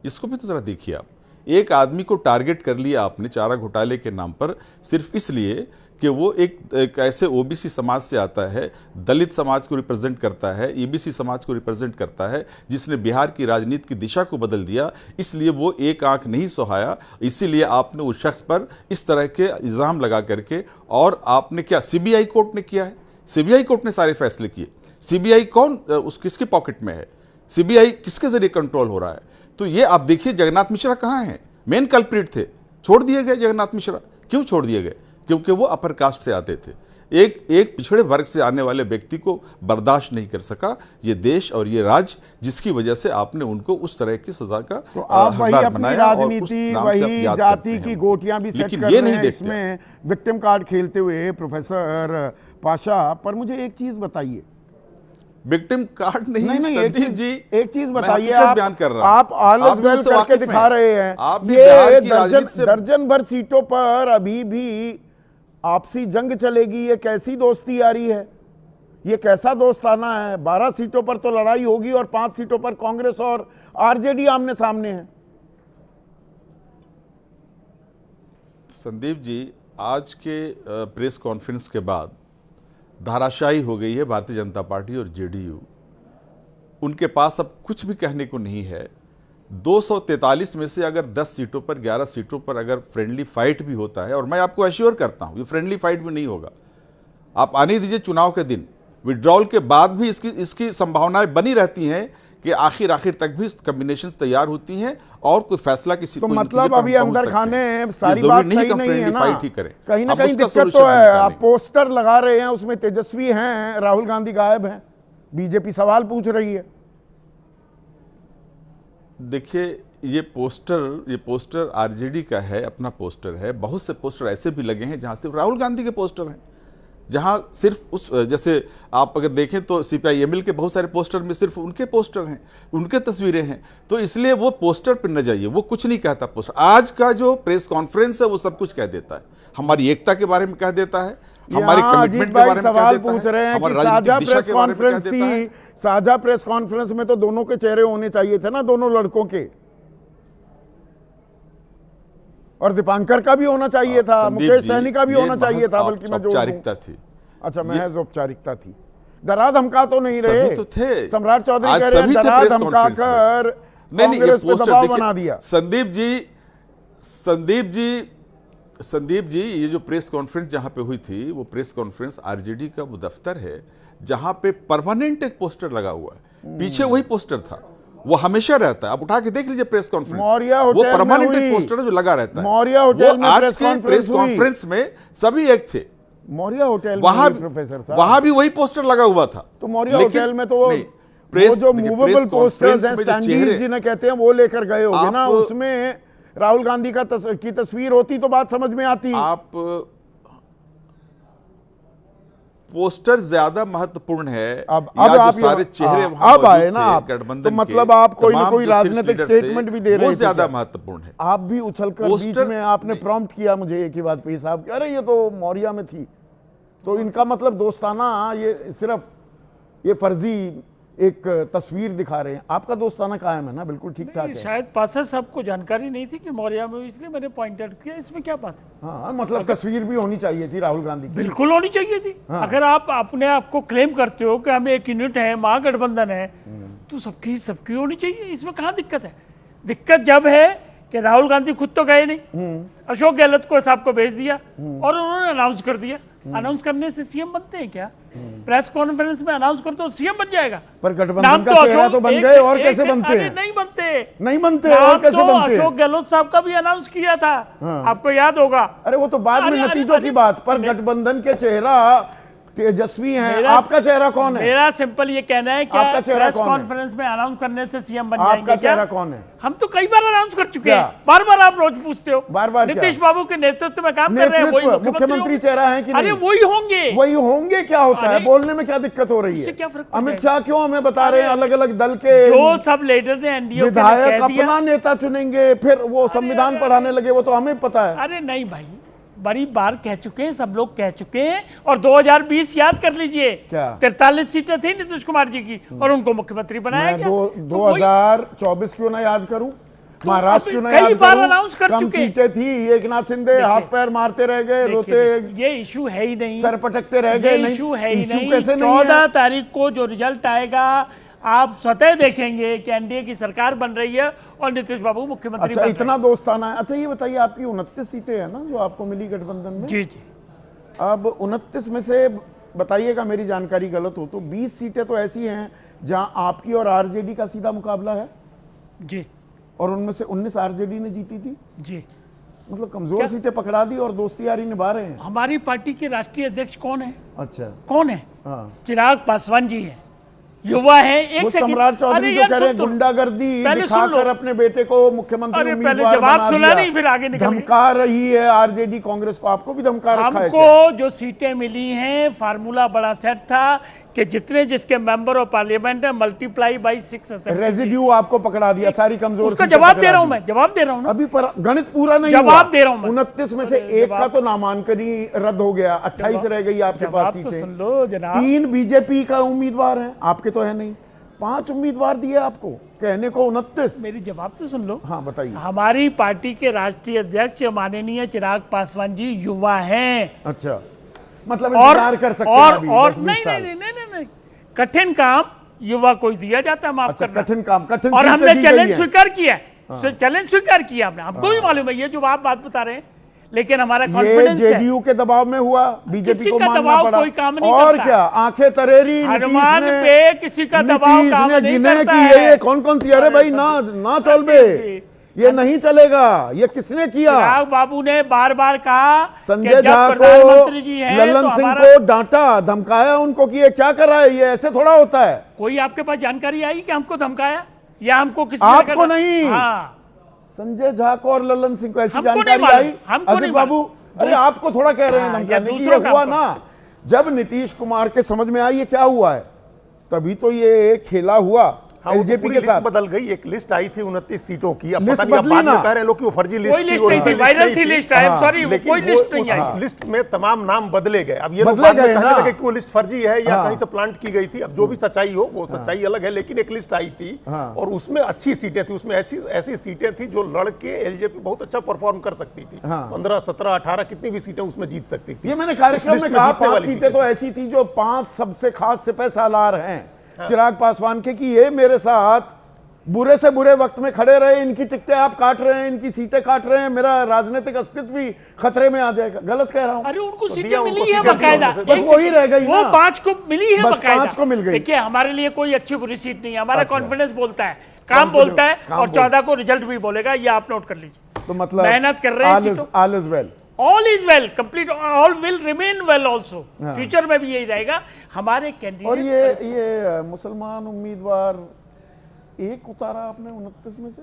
इसको भी तो जरा देखिए आप। एक आदमी को टारगेट कर लिया आपने चारा घोटाले के नाम पर, सिर्फ इसलिए कि वो एक ऐसे ओबीसी समाज से आता है, दलित समाज को रिप्रेजेंट करता है, ईबीसी समाज को रिप्रेजेंट करता है, जिसने बिहार की राजनीति की दिशा को बदल दिया। इसलिए वो एक आंख नहीं सुहाया, इसीलिए आपने उस शख्स पर इस तरह के इल्ज़ाम लगा करके, और आपने क्या, सीबीआई कोर्ट ने किया है? सीबीआई कोर्ट ने सारे फैसले किए। सीबीआई किसके पॉकेट में है? सीबीआई किसके जरिए कंट्रोल हो रहा है? तो ये आप देखिए, जगन्नाथ मिश्रा कहाँ हैं? मेन कल्प्रिट थे, छोड़ दिए गए जगन्नाथ मिश्रा। क्यों छोड़ दिए गए? क्योंकि वो अपर कास्ट से आते थे। एक पिछड़े वर्ग से आने वाले व्यक्ति को बर्दाश्त नहीं कर सका ये देश और ये राज्य, जिसकी वजह से आपने उनको उस तरह की सजा का तो आप वही अपनी राजनीति, वही जाति की गोटियां भी सेट कर रहे हैं इसमें, विक्टिम कार्ड खेलते हुए प्रोफेसर पाशा। पर मुझे एक चीज बताइए, विक्टिम कार्ड नहीं, एक चीज बताइए, आप ऑल इज वेल करके दिखा रहे हैं। आप ये दर्जन भर सीटों पर अभी भी आपसी जंग चलेगी। ये कैसी दोस्ती यारी है? ये कैसा दोस्ताना है? 12 सीटों पर तो लड़ाई होगी और 5 सीटों पर कांग्रेस और आरजेडी आमने सामने है। संदीप जी, आज के प्रेस कॉन्फ्रेंस के बाद धाराशाही हो गई है भारतीय जनता पार्टी और जेडीयू। उनके पास अब कुछ भी कहने को नहीं है। 243 में से अगर 10 सीटों पर, 11 सीटों पर अगर फ्रेंडली फाइट भी होता है, और मैं आपको एश्योर करता हूं ये फ्रेंडली फाइट भी नहीं होगा, आप आने दीजिए चुनाव के दिन, विड्रॉल के बाद भी इसकी संभावनाएं बनी रहती हैं कि आखिर तक भी कॉम्बिनेशंस तैयार होती हैं और कोई फैसला किसी तो मतलब अभी अंदर खाने सारी बात सही नहीं है ना? कहीं ना कहीं दिक्कत तो है। आप पोस्टर लगा रहे हैं, उसमें तेजस्वी हैं, राहुल गांधी गायब हैं, बीजेपी सवाल पूछ रही है। देखिए, ये पोस्टर आरजेडी का है, अपना पोस्टर है। बहुत से पोस्टर ऐसे भी लगे हैं जहां सिर्फ राहुल गांधी के पोस्टर हैं। जहां सिर्फ उस, जैसे आप अगर देखें तो CPI-ML के बहुत सारे पोस्टर में सिर्फ उनके पोस्टर हैं, उनके तस्वीरें हैं, तो इसलिए वो पोस्टर पर न जाइए, वो कुछ नहीं कहता पोस्टर। आज का जो प्रेस कॉन्फ्रेंस है वो सब कुछ कह देता है, हमारी एकता के बारे में कह देता है, हमारे कमिटमेंट के बारे में कह देता पूछ रहे है, हैं कि हमारी साझा राजनीतिक दिशा प्रेस के बारे में कह कॉन्फ्रेंस देता है। थी, साझा प्रेस कॉन्फ्रेंस में तो दोनों के चेहरे होने चाहिए थे ना, दोनों लड़कों के, और दीपांकर का भी होना चाहिए था, संदीप मुकेश जी, सैनी का भी ये होना चाहिए था, महज बल्कि मैं जोड़ दूं। औपचारिकता थी। अच्छा, महज औपचारिकता थी, डरा धमका तो नहीं सभी रहे तो थे। सम्राट चौधरी आज कह रहे हैं सभी थे डरा प्रेस धमका कॉन्फ्रेंस में। कर नहीं, ये कांग्रेस पे पोस्टर दबाव देखिए, बना दिया। संदीप जी ये जो प्रेस कॉन्फ्रेंस जहां पे हुई थी, वो प्रेस कॉन्फ्रेंस आरजेडी का वो दफ्तर है जहां पे परमानेंट एक पोस्टर लगा हुआ है, पीछे वही पोस्टर था, वो हमेशा रहता है, आप उठा के देख लीजिए प्रेस कॉन्फ्रेंस, मौर्य वो होटल में परमानेंट हुई। एक पोस्टर है जो लगा रहता है। मौर्य होटल में आज प्रेस के कॉन्फ्रेंस प्रेस हुई। कॉन्फ्रेंस में सभी एक थे, मौर्य होटल वहां में प्रोफेसर साहब, वहां भी वही पोस्टर लगा हुआ था। तो मौर्य लेकिन होटल में तो वो नहीं, वो जो देखिए, मूवेबल प्रेस पोस्टर्स कॉन्फ्रेंस हैं, में जो स्टैंडीज चेहरे- जिन्हें कहते हैं, वो लेकर गए होगे ना, आप- उसमें राहुल गांधी की तस्वीर होती तो बात समझ में आती। आप पोस्टर ज्यादा महत्वपूर्ण है अब या जो आप सारे चेहरे अब वहां आए मौजूद ना थे, आप, गठबंधन तो मतलब आप के कोई ना तमाम कोई जो शीर्ष राजनीतिक लीडर्स थे, स्टेटमेंट भी दे रहे वो थे ज्यादा क्या? महत्वपूर्ण है। आप भी उछलकर बीच पोस्टर- में आपने नहीं। प्रॉम्प्ट किया मुझे एक ही बात पे साहब कि अरे ये तो मौर्य में थी, तो इनका मतलब दोस्ताना, ये सिर्फ ये फर्जी एक तस्वीर दिखा रहे हैं, आपका दोस्ताना कायम है ना, बिल्कुल ठीक ठाक है। शायद पासर साहब को जानकारी नहीं थी कि मौर्य में हुई, इसलिए मैंने पॉइंट आउट किया, इसमें क्या बात है। हाँ, मतलब तस्वीर भी होनी चाहिए थी राहुल गांधी की। बिल्कुल होनी चाहिए थी। अगर आप अपने आप को क्लेम करते हो कि हम एक यूनिट है, महागठबंधन है, तो सबकी होनी चाहिए, इसमें कहाँ दिक्कत है। दिक्कत जब है कि राहुल गांधी खुद तो गए नहीं, अशोक गहलोत को साहब को भेज दिया और उन्होंने अनाउंस कर दिया। अनाउंस करने से सीएम बनते हैं क्या? प्रेस कॉन्फ्रेंस में अनाउंस कर दो सीएम बन जाएगा। पर गठबंधन का चेहरा तो बन गए, और कैसे बनते हैं? नहीं बनते, नहीं बनते, और कैसे बनते हैं? अशोक गहलोत साहब का भी अनाउंस किया था, आपको याद होगा। अरे वो तो बाद में नतीजों की बात, पर गठबंधन के चेहरा तेजस्वी हैं, आपका चेहरा कौन है? मेरा सिंपल ये कहना है कि आपका चेहरा प्रेस कौन है? कॉन्फ्रेंस में अनाउंस करने से सीएम बन आपका जाएंगे क्या? चेहरा कौन है? हम तो कई बार अनाउंस कर चुके क्या? हैं, बार बार आप रोज पूछते हो। बार-बार क्या? नीतीश बाबू के नेतृत्व में काम कर रहे हैं, वही मुख्यमंत्री होंगे। चेहरा है कि नहीं? अरे वही होंगे, वही होंगे, क्या होता है? अरे, बोलने में क्या दिक्कत हो रही उससे है? क्या फर्क पड़ अमित शाह क्यों हमें बता रहे हैं अलग अलग दल के जो सब लीडर ने एनडीए के विधायक कह दिया। अपना नेता चुनेंगे, फिर वो संविधान पढ़ाने लगे, वो तो हमें पता है। अरे नहीं भाई, बड़ी बार कह चुके हैं, सब लोग कह चुके हैं। और 2020 याद कर लीजिए, क्या? 43 सीटें थी नीतीश कुमार जी की और उनको मुख्यमंत्री बनाया मैं गया। तो 2024 क्यों ना याद करूं, महाराष्ट्र क्यों ना कई याद बार करूं? अनाउंस कर कम चुके हैं। सीटें थी, एक नाथ शिंदे हाथ पैर मारते रह गए, रोते ये इशू है ही नहीं, सर पटकते रह गए। ये इशू है ही नहीं। कैसे नहीं 14 है? तारीख को जो रिजल्ट आएगा, आप स्वतः देखेंगे कि एनडीए की सरकार बन रही है और नीतीश बाबू मुख्यमंत्री अच्छा, बन इतना रहे दोस्ताना है। अच्छा ये बताइए, आपकी 29 सीटें हैं ना जो आपको मिली गठबंधन में? हैं। जी जी, अब 29 में से बताइएगा, मेरी जानकारी गलत हो तो 20 सीटें तो ऐसी हैं जहां आपकी और आरजेडी का सीधा मुकाबला है, जी और उनमें से 19 आरजेडी ने जीती थी। जी। मतलब कमजोर सीटें पकड़ा दी और दोस्ती यारी निभा रहे हैं। हमारी पार्टी के राष्ट्रीय अध्यक्ष कौन है? अच्छा, कौन है? हाँ, चिराग पासवान जी है, युवा है। वो एक सेकंड, सम्राट चौधरी अरे जो यार कह रहे हैं सुन तो लो। गुंडागर्दी पहले सुन लो। दिखाकर अपने बेटे को मुख्यमंत्री अरे पहले उम्मीदवार जवाब बना सुना दिया। नहीं, फिर आगे निकल गए। धमका रही है आरजेडी कांग्रेस को, आपको भी धमका रखा है क्या? हमको जो सीटें मिली हैं, फार्मूला बड़ा सेट था कि जितने जिसके मेंबर ऑफ पार्लियामेंट है मल्टीप्लाई बाई 6 असेंबली। रेजिड्यू आपको पकड़ा दिया, सारी कमजोर उसका सीटें जवाब पकड़ा दे रहा हूं दी। मैं, जवाब दे रहा हूं ना। अभी पर गणित पूरा नहीं जवाब हुआ। दे रहा हूं मैं। 29 में से एक का तो नामांकन ही रद्द हो गया, 28 रह गई आपके पास जवाब तो सीटें। सुन लो जनाब। 3 बीजेपी का उम्मीदवार है, आपके तो है नहीं। 5 उम्मीदवार दिए आपको, कहने को 29। मेरी जवाब तो सुन लो। हाँ बताइए। हमारी पार्टी के राष्ट्रीय अध्यक्ष माननीय चिराग पासवान जी युवा हैं, अच्छा, मतलब और इंतजार कर सकते हैं अभी 10-20 नहीं साल। नहीं नहीं नहीं नहीं, कठिन काम युवा को ही दिया जाता है, माफ अच्छा, करना। कठिन काम, कठिन और चीजें हमने दी चैलेंज गई हैं। स्वीकार किया है, चैलेंज स्वीकार किया हमने, हमको भी मालूम है ये जो आप बात बता रहे हैं, लेकिन हमारा ये कॉन्फिडेंस है। जेडीयू के दबाव में हुआ, बीजेपी किसी को का मानना दबाव पड़ा। कोई काम नहीं और करता। क्या, आंखें तरेरी हनुमान पे किसी का दबाव काम नहीं करता है। ये कौन सी, अरे भाई ना चल बे, ये नहीं चलेगा, ये किसने किया? चिराग बाबू ने बार बार कहा संजय कि झा जब को, प्रधानमंत्री जी हैं लल्लन तो सिंह हमारा को डांटा, धमकाया उनको कि ये क्या कर रहा है, ये ऐसे थोड़ा होता है। कोई आपके पास जानकारी आई कि हमको धमकाया या हमको किसी ने आपको कहा? नहीं। हाँ, संजय झा को और लल्लन सिंह को ऐसी हमको नहीं जानकारी मालूम, आई? हमको अजीत नहीं बाबू, मालूम। अरे आपको थोड़ा कह रहे हैं हाँ, धमकाने या की, दूसरों ये का हुआ आपको। ना। जब नीतीश कुमार के समझ में आई ये क्या हुआ है, तभी तो ये खेला हुआ हाँ, वो तो एलजेपी पूरी के लिस्ट साथ। बदल गई। एक लिस्ट आई थी 29 सीटों की, अब लिस्ट पता नहीं, अब बदली बाद में ना। कह रहे हैं लोग कि वो फर्जी लिस्ट कोई लिस्ट नहीं थी, वायरल थी लिस्ट, आई एम सॉरी, वो कोई लिस्ट नहीं आई। उस लिस्ट में तमाम नाम बदले गए। अब ये लोग बदले बाद में गए कहने ना। लगे कि वो लिस्ट फर्जी है या हाँ। कहीं से प्लांट की गई थी। अब जो भी सच्चाई हो, वो सच्चाई अलग है, लेकिन एक लिस्ट आई थी और उसमें अच्छी सीटें थी, उसमें ऐसी सीटें थी जो लड़के एलजेपी बहुत अच्छा परफॉर्म कर सकती थी। 15, 17, 18 कितनी भी सीटें उसमें जीत सकती थी। ये मैंने कार्यक्रम उस में लिस्ट कहा, जीतने 5 वाली सीटें तो ऐसी थी जो 5 सबसे खास सिपह सालार हैं चिराग पासवान के, कि ये मेरे साथ बुरे से बुरे वक्त में खड़े रहे, इनकी टिकटें आप काट रहे हैं, इनकी सीटें काट रहे हैं, मेरा राजनीतिक अस्तित्व भी खतरे में आ जाएगा। गलत कह रहा हूं? अरे उनको सीटें दिया, मिली उनको है सीटें बकायदा, दी, बस वही रह गई वो ना। 5 को मिली है बस बकायदा। 5 को मिल गई। देखिए हमारे लिए कोई अच्छी बुरी सीट नहीं है, हमारा अच्छा। कॉन्फिडेंस बोलता है, काम बोलता है, काम और 14 को रिजल्ट भी बोलेगा, ये आप नोट कर लीजिए। तो मतलब मेहनत कर रहे हैं सीटों, all is well, all is well, complete, all will remain well also, future में भी यही रहेगा। हमारे और कैंडिडेट ये मुसलमान उम्मीदवार एक उतारा आपने 29 में से,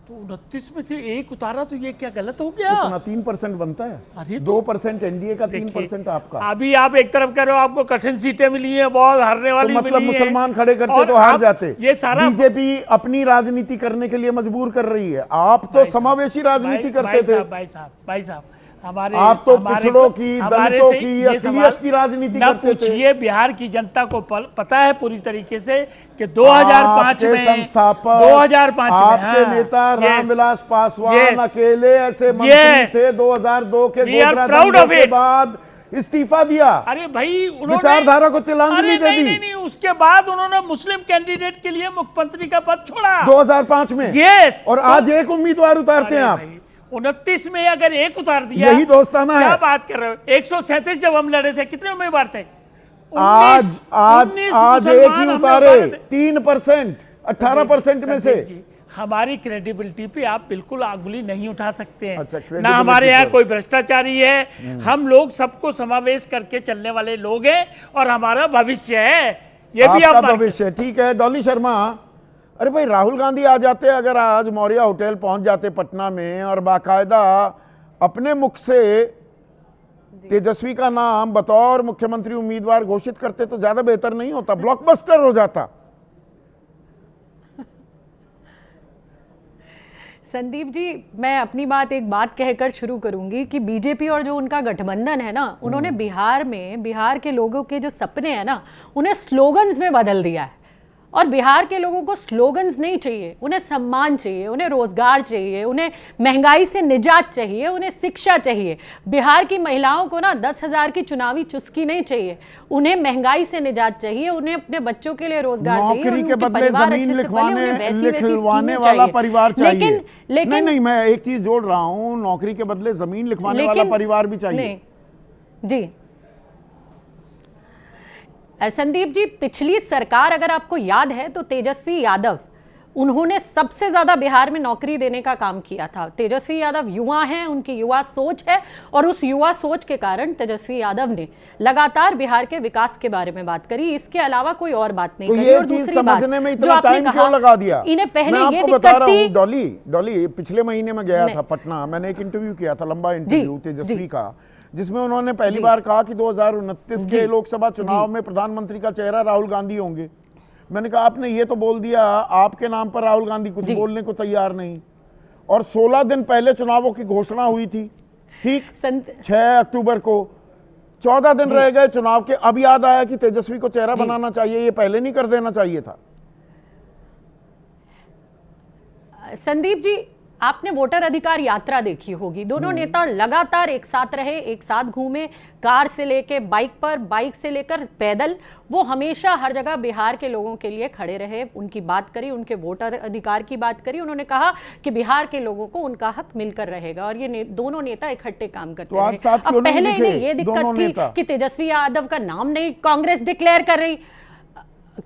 तो 29 में से एक उतारा, तो ये क्या गलत हो गया? कितना 3% बनता है? अरे 2% एनडीए का, 3% आपका। अभी आप एक तरफ कह रहे हो आपको कठिन सीटें मिली हैं, बहुत हारने वाली तो मतलब मिली हैं, मुसलमान खड़े करते और तो हार आप जाते। ये सारा बीजेपी अपनी राजनीति करने के लिए मजबूर कर रही है, आप तो समावेशी राजनीति करते थे। भाई साहब हमारे, आप तो हमारे पिछड़ों की, हमारे दलितों से की, ये अक़लियत सवाल की राजनीति ना करते थे। पूछिए, बिहार की जनता को पता है पूरी तरीके से कि 2005 में, संस्थापक 2005 में आपके नेता रामविलास पासवान अकेले ऐसे मंत्री थे 2002 के गोधरा दंगे के बाद इस्तीफा दिया। अरे भाई उन्होंने विचारधारा को तिलांजलि दे दी। नहीं, उसके बाद उन्होंने मुस्लिम कैंडिडेट के लिए मुख्यमंत्री का पद छोड़ा 2005 में। यस, और आज एक उम्मीदवार उतारते हैं आप। 29 में अगर एक उतार दिया, यही दोस्ताना है। क्या बात कर रहे हो? 137 जब हम लड़े थे, कितने उम्मीदवार थे? आज 19 एक ही हमने उतारे, 3%, 18% में से। हमारी क्रेडिबिलिटी पे आप बिल्कुल आंगुली नहीं उठा सकते हैं। अच्छा, ना हमारे यहाँ पर। कोई भ्रष्टाचारी है, हम लोग सबको समावेश करके चलने वाले लोग हैं, और हमारा भविष्य है, ये भी आपका आप भविष्य। ठीक है डॉली शर्मा, अरे भाई राहुल गांधी आ जाते, अगर आज मौर्य होटल पहुंच जाते पटना में और बाकायदा अपने मुख से तेजस्वी का नाम बतौर मुख्यमंत्री उम्मीदवार घोषित करते तो ज्यादा बेहतर नहीं होता? ब्लॉकबस्टर हो जाता। संदीप जी, मैं अपनी एक बात कहकर शुरू करूंगी कि बीजेपी और जो उनका गठबंधन है ना, उन्होंने बिहार के लोगों के जो सपने हैं ना, उन्हें स्लोगन्स में बदल दिया है। और बिहार के लोगों को स्लोगन्स नहीं चाहिए, उन्हें सम्मान चाहिए, उन्हें रोजगार चाहिए, उन्हें महंगाई से निजात चाहिए, उन्हें शिक्षा चाहिए। बिहार की महिलाओं को ना 10,000 की चुनावी चुस्की नहीं चाहिए, उन्हें महंगाई से निजात चाहिए, उन्हें अपने बच्चों के लिए रोजगार चाहिए, नौकरी के उनके बदले परिवार जमीन अच्छे से पले, उन्हें वैसी लिखवाने स्कीमें वाला चाहिए। परिवार चाहिए। लेकिन नहीं, मैं एक चीज जोड़ रहा हूं, नौकरी के बदले जमीन लिखवाने वाला परिवार भी चाहिए। नहीं जी संदीप जी, पिछली सरकार अगर आपको याद है तो तेजस्वी यादव, उन्होंने सबसे ज्यादा बिहार में नौकरी देने का काम किया था। तेजस्वी यादव युवा हैं, उनकी युवा सोच है, और उस युवा सोच के कारण तेजस्वी यादव ने लगातार बिहार के विकास के बारे में बात करी, इसके अलावा कोई और बात नहीं करी। और दूसरी बात समझने में जो इतना आपने टाइम कहा, क्यों लगा दिया? इन्हें पहले मैं ये आपको बता दिक्कत रहा हूं, थी। डॉली, पिछले महीने में गया था पटना, मैंने एक इंटरव्यू किया था, लंबा इंटरव्यू तेजस्वी का, जिसमें उन्होंने पहली बार कहा कि 2029 के लोकसभा चुनाव में प्रधानमंत्री का चेहरा राहुल गांधी होंगे। मैंने कहा आपने ये तो बोल दिया, आपके नाम पर राहुल गांधी कुछ बोलने को तैयार नहीं। और 16 दिन पहले चुनावों की घोषणा हुई थी, ठीक 6 अक्टूबर को, 14 दिन रह गए चुनाव के, अब याद आया कि तेजस्वी को चेहरा बनाना चाहिए, ये पहले नहीं कर देना चाहिए था। संदीप जी, आपने वोटर अधिकार यात्रा देखी होगी, दोनों नेता लगातार एक साथ रहे, एक साथ घूमे, कार से लेके बाइक पर, बाइक से लेकर पैदल, वो हमेशा हर जगह बिहार के लोगों के लिए खड़े रहे, उनकी बात करी, उनके वोटर अधिकार की बात करी। उन्होंने कहा कि बिहार के लोगों को उनका हक मिलकर रहेगा, और ये दोनों नेता इकट्ठे काम करते रहे। अब पहले इन्हें ये दिक्कत थी कि तेजस्वी यादव का नाम नहीं कांग्रेस डिक्लेयर कर रही।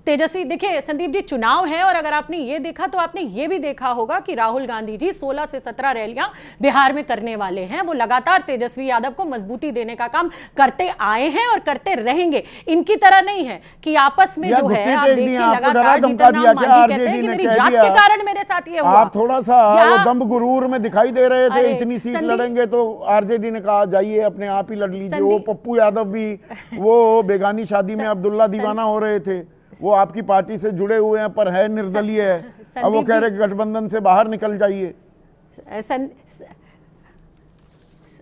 तेजस्वी, देखिए संदीप जी, चुनाव है और अगर आपने ये देखा तो आपने ये भी देखा होगा कि राहुल गांधी जी 16 से 17 रैलियां बिहार में करने वाले हैं। वो लगातार तेजस्वी यादव को मजबूती देने का काम करते आए हैं और करते रहेंगे। इनकी तरह नहीं है कि आपस में जो है, आप देखिए लगातार जीतनराम मांझी कहते हैं कि मेरी जात के कारण मेरे साथ ये हुआ। आप थोड़ा सा वो दम्भ गुरूर में दिखाई दे रहे थे, इतनी सीट लड़ेंगे तो आरजेडी ने कहा जाइए अपने आप ही लड़ लीजिए। वो पप्पू यादव भी वो बेगानी शादी में अब्दुल्ला दीवाना हो रहे थे, वो आपकी पार्टी से जुड़े हुए हैं पर है निर्दलीय है। अब वो कह रहे गठबंधन से बाहर निकल जाइए।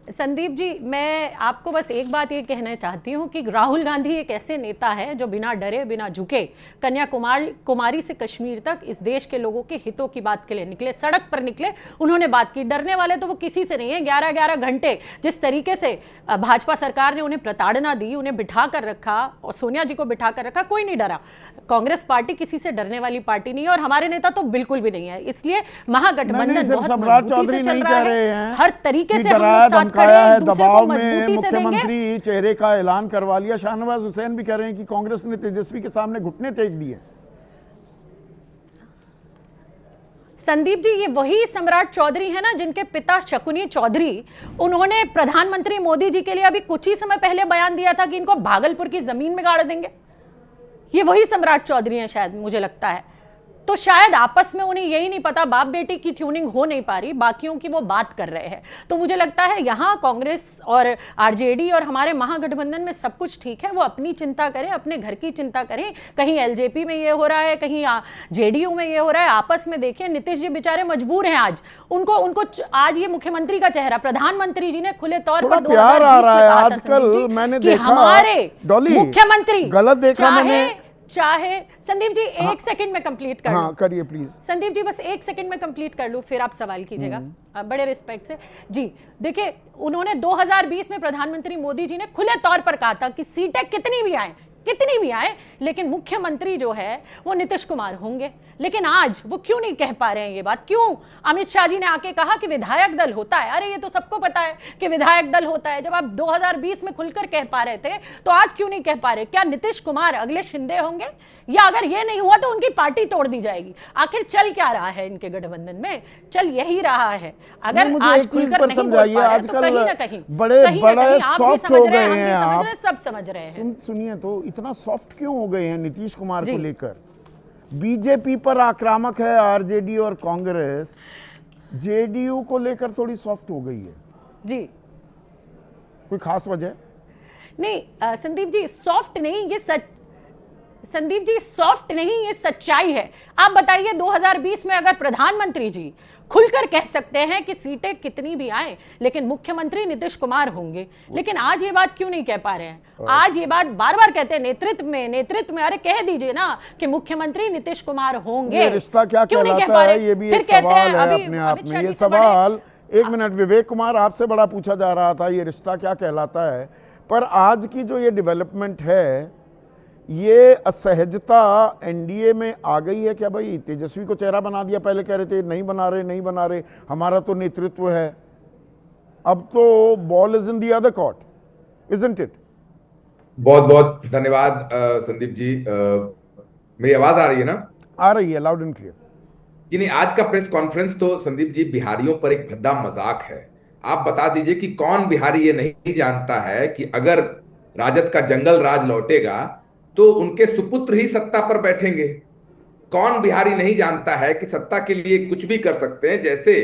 संदीप जी, मैं आपको बस एक बात ये कहना चाहती हूँ कि राहुल गांधी एक ऐसे नेता है जो बिना डरे बिना झुके कन्याकुमारी से कश्मीर तक इस देश के लोगों के हितों की बात के लिए निकले, सड़क पर निकले, उन्होंने बात की। डरने वाले तो वो किसी से नहीं है। 11-11 घंटे जिस तरीके से भाजपा सरकार ने उन्हें प्रताड़ना दी, उन्हें बिठा कर रखा और सोनिया जी को बिठा कर रखा, कोई नहीं डरा। कांग्रेस पार्टी किसी से डरने वाली पार्टी नहीं है और हमारे नेता तो बिल्कुल भी नहीं है। इसलिए महागठबंधन बहुत मजबूती से चल रहा है, हर तरीके से हम लोग साथ खड़े हैं, दूसरे को मजबूती से देंगे। मुख्यमंत्री चेहरे का ऐलान करवा लिया। शाहनवाज हुसैन भी कह रहे हैं कि कांग्रेस ने तेजस्वी के सामने घुटने टेक दिए। संदीप जी, ये वही सम्राट चौधरी है ना जिनके पिता शकुनी चौधरी, उन्होंने प्रधानमंत्री मोदी जी के लिए अभी कुछ ही समय पहले बयान दिया था कि इनको भागलपुर की जमीन में गाड़ देंगे। ये वही सम्राट चौधरी हैं शायद, मुझे लगता है। तो शायद आपस में उन्हें यही नहीं पता, बाप बेटी की ट्यूनिंग हो नहीं पा रही, बाकियों की वो बात कर रहे हैं। तो मुझे लगता है यहाँ कांग्रेस और आरजेडी और हमारे महागठबंधन में सब कुछ ठीक है। वो अपनी चिंता करें, अपने घर की चिंता करें। कहीं एलजेपी में ये हो रहा है, कहीं जेडीयू में ये हो रहा है। आपस में देखिए, नीतीश जी बेचारे मजबूर हैं आज। उनको आज ये मुख्यमंत्री का चेहरा, प्रधानमंत्री जी ने खुले तौर पर 2020 में कहा था हमारे मुख्यमंत्री गलत देखा मैंने, चाहे संदीप जी एक सेकंड में कंप्लीट कर हाँ, करिए प्लीज। संदीप जी बस एक सेकंड में कंप्लीट कर लूं, फिर आप सवाल कीजिएगा बड़े रिस्पेक्ट से। जी देखिए, उन्होंने 2020 में प्रधानमंत्री मोदी जी ने खुले तौर पर कहा था कि सीटें कितनी भी आए लेकिन मुख्यमंत्री जो है वो नीतीश कुमार होंगे। लेकिन आज वो क्यों नहीं कह पा रहे हैं ये बात? क्यों? अमित शाह जी ने आके कहा कि विधायक दल होता है। अरे ये तो सबको पता है कि विधायक दल होता है। जब आप 2020 में खुलकर कह पा रहे थे तो आज क्यों नहीं कह पा रहे? क्या नीतीश कुमार अगले शिंदे होंगे, या अगर ये नहीं हुआ तो उनकी पार्टी तोड़ दी जाएगी? आखिर चल क्या रहा है इनके गठबंधन में? चल यही रहा है। अगर आज खुलकर नहीं बोल पा रहे तो कहीं ना कहीं बड़े आप भी समझ रहे हैं, हम भी समझ रहे हैं, सब समझ रहे हैं। सुनिए तो इतना सॉफ्ट क्यों हो गए हैं नीतीश कुमार को लेकर? बीजेपी पर आक्रामक है आरजेडी और कांग्रेस, जेडीयू को लेकर थोड़ी सॉफ्ट हो गई है जी। कोई खास वजह नहीं संदीप जी, सॉफ्ट नहीं, ये सच। संदीप जी सॉफ्ट नहीं, ये सच्चाई है। आप बताइए 2020 में अगर प्रधानमंत्री जी खुलकर कह सकते हैं कि सीटें कितनी भी आए लेकिन मुख्यमंत्री नीतीश कुमार होंगे, लेकिन आज ये बात क्यों नहीं कह पा रहे हैं? आज ये बात बार बार कहते हैं नेतृत्व में। अरे कह दीजिए ना कि मुख्यमंत्री नीतीश कुमार होंगे। ये रिश्ता क्या क्यों नहीं कह कहलाता पा रहे? है? ये भी फिर एक कहते हैं सवाल है अभी अपने आप अमित में। शाह ये जी से बड़े- सवाल एक मिनट, विवेक कुमार आपसे बड़ा पूछा जा रहा था, ये रिश्ता क्या कहलाता है? पर आज की जो ये डेवलपमेंट है, ये असहजता एनडीए में आ गई है क्या? भाई तेजस्वी को चेहरा बना दिया, पहले कह रहे थे नहीं बना रहे, हमारा तो नेतृत्व है। अब तो ball is in the other court, isn't it? बहुत बहुत धन्यवाद संदीप जी। मेरी आवाज आ रही है ना? आ रही है, लाउड एंड क्लियर। कि नहीं, आज का प्रेस कॉन्फ्रेंस तो संदीप जी बिहारियों पर एक भद्दा मजाक है। आप बता दीजिए कि कौन बिहारी ये नहीं जानता है कि अगर राजद का जंगल राज लौटेगा तो उनके सुपुत्र ही सत्ता पर बैठेंगे। कौन बिहारी नहीं जानता है कि सत्ता के लिए कुछ भी कर सकते हैं? जैसे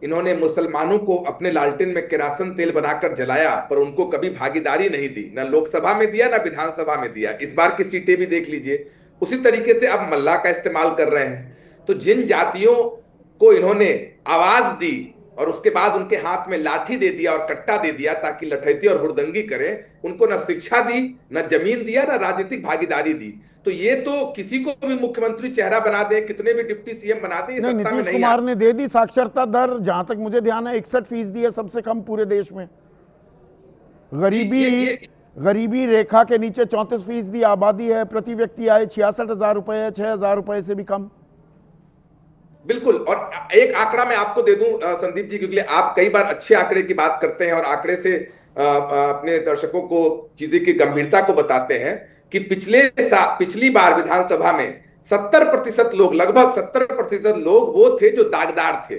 इन्होंने मुसलमानों को अपने लालटेन में केरासन तेल बनाकर जलाया, पर उनको कभी भागीदारी नहीं दी, ना लोकसभा में दिया ना विधानसभा में दिया। इस बार की सीटें भी देख लीजिए। उसी तरीके से अब मल्ला का इस्तेमाल कर रहे हैं। तो जिन जातियों को इन्होंने आवाज दी और उसके बाद उनके हाथ में लाठी दे दिया और कट्टा दे दिया ताकि लठैती और हुड़दंगी करें, उनको न शिक्षा दी, न जमीन दिया, न राजनीतिक भागीदारी दी। तो ये तो किसी को भी मुख्यमंत्री चेहरा बना दे, कितने भी डिप्टी सीएम बना दे, सत्ता में नहीं। नीतीश कुमार ने दे दी साक्षरता दर, जहां तक मुझे ध्यान है 61% है, सबसे कम पूरे देश में। गरीबी रेखा के नीचे 34% आबादी है। प्रति व्यक्ति आय 66,000 रुपए है, 6,000 रुपए से भी कम। बिल्कुल। और एक आंकड़ा मैं आपको दे दूं संदीप जी, क्योंकि आप कई बार अच्छे आंकड़े की बात करते हैं और आंकड़े से अपने दर्शकों को चीजें की गंभीरता को बताते हैं। कि पिछली बार विधानसभा में 70% लोग, लगभग 70% लोग वो थे जो दागदार थे,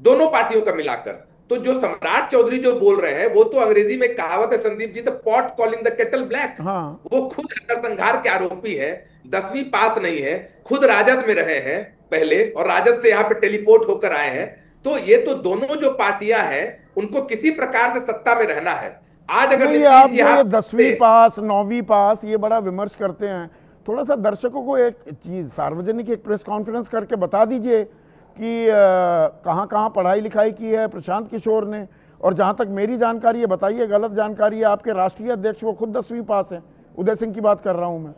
दोनों पार्टियों का मिलाकर। तो जो सम्राट चौधरी जो बोल रहे हैं, वो तो अंग्रेजी में कहावत है Sandeep ji, the pot calling the kettle black. वो खुद नरसंहार के आरोपी है, 10वीं पास नहीं है, खुद राजद में रहे हैं पहले और राजद से यहाँ पे टेलीपोर्ट होकर आए हैं। तो ये तो दोनों जो पार्टियां हैं उनको किसी प्रकार से सत्ता में रहना है। आज अगर आप ये 10वीं पास 9वीं पास ये बड़ा विमर्श करते हैं, थोड़ा सा दर्शकों को एक चीज सार्वजनिक एक प्रेस कॉन्फ्रेंस करके बता दीजिए कि कहाँ कहाँ पढ़ाई लिखाई की है प्रशांत किशोर ने। और जहाँ तक मेरी जानकारी है, बताइए गलत जानकारी है, आपके राष्ट्रीय अध्यक्ष वो खुद 10वीं पास है, उदय सिंह की बात कर रहा हूं मैं।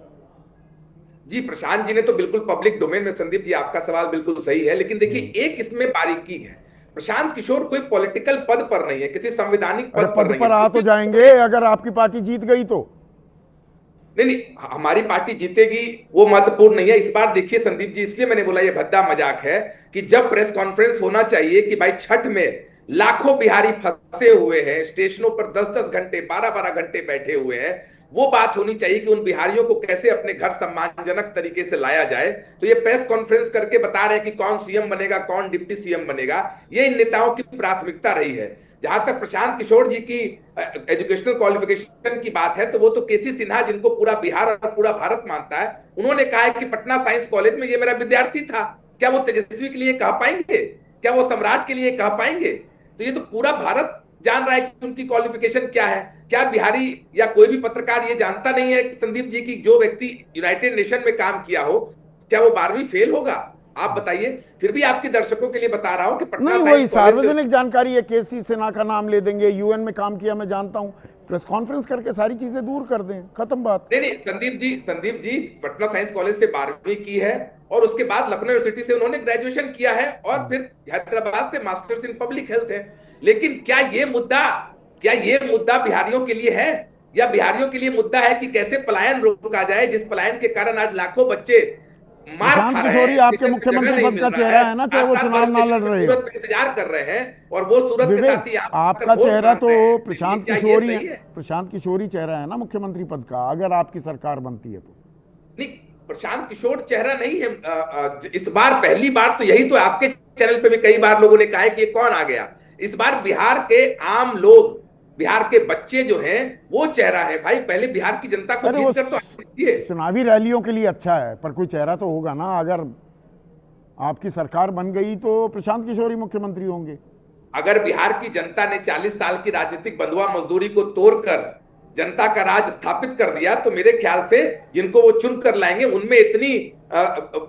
जी, प्रशांत जी ने तो बिल्कुल पब्लिक डोमेन में, संदीप जी आपका सवाल बिल्कुल सही है, लेकिन देखिए एक इसमें बारीकी है, प्रशांत किशोर कोई पॉलिटिकल पद पर नहीं है, किसी संवैधानिक पद पर नहीं है। आ तो जाएंगे अगर आपकी पार्टी जीत गई तो। नहीं, हमारी पार्टी जीतेगी वो महत्वपूर्ण नहीं है। इस बार देखिए संदीप जी, इसलिए मैंने बोला ये भद्दा मजाक है कि जब प्रेस कॉन्फ्रेंस होना चाहिए कि भाई छठ में लाखों बिहारी फंसे हुए हैं, स्टेशनों पर 10-10 घंटे 12-12 घंटे बैठे हुए हैं, वो बात होनी चाहिए कि उन बिहारियों को कैसे अपने घर सम्मानजनक तरीके से लाया जाए। तो ये प्रेस कॉन्फ्रेंस करके बता रहे हैं कि कौन सीएम बनेगा, कौन डिप्टी सीएम बनेगा, ये इन नेताओं की प्राथमिकता रही है। जहां तक प्रशांत किशोर जी की एजुकेशनल क्वालिफिकेशन की बात है, तो वो तो केसी सिन्हा, जिनको पूरा बिहार और पूरा भारत मानता है, उन्होंने कहा है कि पटना साइंस कॉलेज में ये मेरा विद्यार्थी था। क्या वो तेजस्वी के लिए कह पाएंगे? क्या वो सम्राट के लिए कह पाएंगे? तो ये तो पूरा भारत जान रहा है कि उनकी क्वालिफिकेशन क्या है। क्या बिहारी या कोई भी पत्रकार ये जानता नहीं है कि संदीप जी की जो व्यक्ति यूनाइटेड नेशन में काम किया हो, क्या वो 12वीं फेल होगा? आप बताइए। फिर भी आपके दर्शकों के लिए बता रहा हूं कि पटना नहीं, वही सार्वजनिक जानकारी है, केसी सिन्हा का नाम ले देंगे, यूएन में काम किया मैं जानता हूं, प्रेस कॉन्फ्रेंस करके सारी चीजें दूर कर दें, खत्म बात। नहीं, संदीप जी पटना साइंस कॉलेज से 12वीं की है और उसके बाद लखनऊ यूनिवर्सिटी से उन्होंने ग्रेजुएशन किया है और फिर हैदराबाद से मास्टर्स इन पब्लिक हेल्थ है। लेकिन क्या ये मुद्दा बिहारियों के लिए है, या बिहारियों के लिए मुद्दा है कि कैसे पलायन रोका जाए, जिस पलायन के कारण आज लाखों बच्चे मार खा रहे हैं, आपके मुख्यमंत्री पद का चेहरा है ना, चाहे वो चुनाव ना लड़ रहे हैं, इंतजार कर रहे हैं, और वो सूरत के साथ ही आपका चेहरा तो प्रशांत किशोरी है, प्रशांत किशोरी चेहरा है ना मुख्यमंत्री पद का, अगर आपकी सरकार बनती है तो। नहीं, प्रशांत किशोर चेहरा नहीं है। इस बार पहली बार तो यही तो आपके चैनल पे भी कई बार लोगों ने कहा है कि ये कौन आ गया। इस बार बिहार के आम लोग, बिहार के बच्चे जो हैं, वो चेहरा है भाई। पहले बिहार की जनता को जीतकर तो दीजिए। चुनावी रैलियों के लिए अच्छा है, पर कोई चेहरा तो होगा ना। अगर आपकी सरकार बन गई तो प्रशांत किशोरी मुख्यमंत्री होंगे। अगर बिहार की जनता ने 40 साल की राजनीतिक बंधुआ मजदूरी को तोड़कर जनता का राज स्थापित कर दिया, तो मेरे ख्याल से जिनको वो चुन कर लाएंगे उनमें इतनी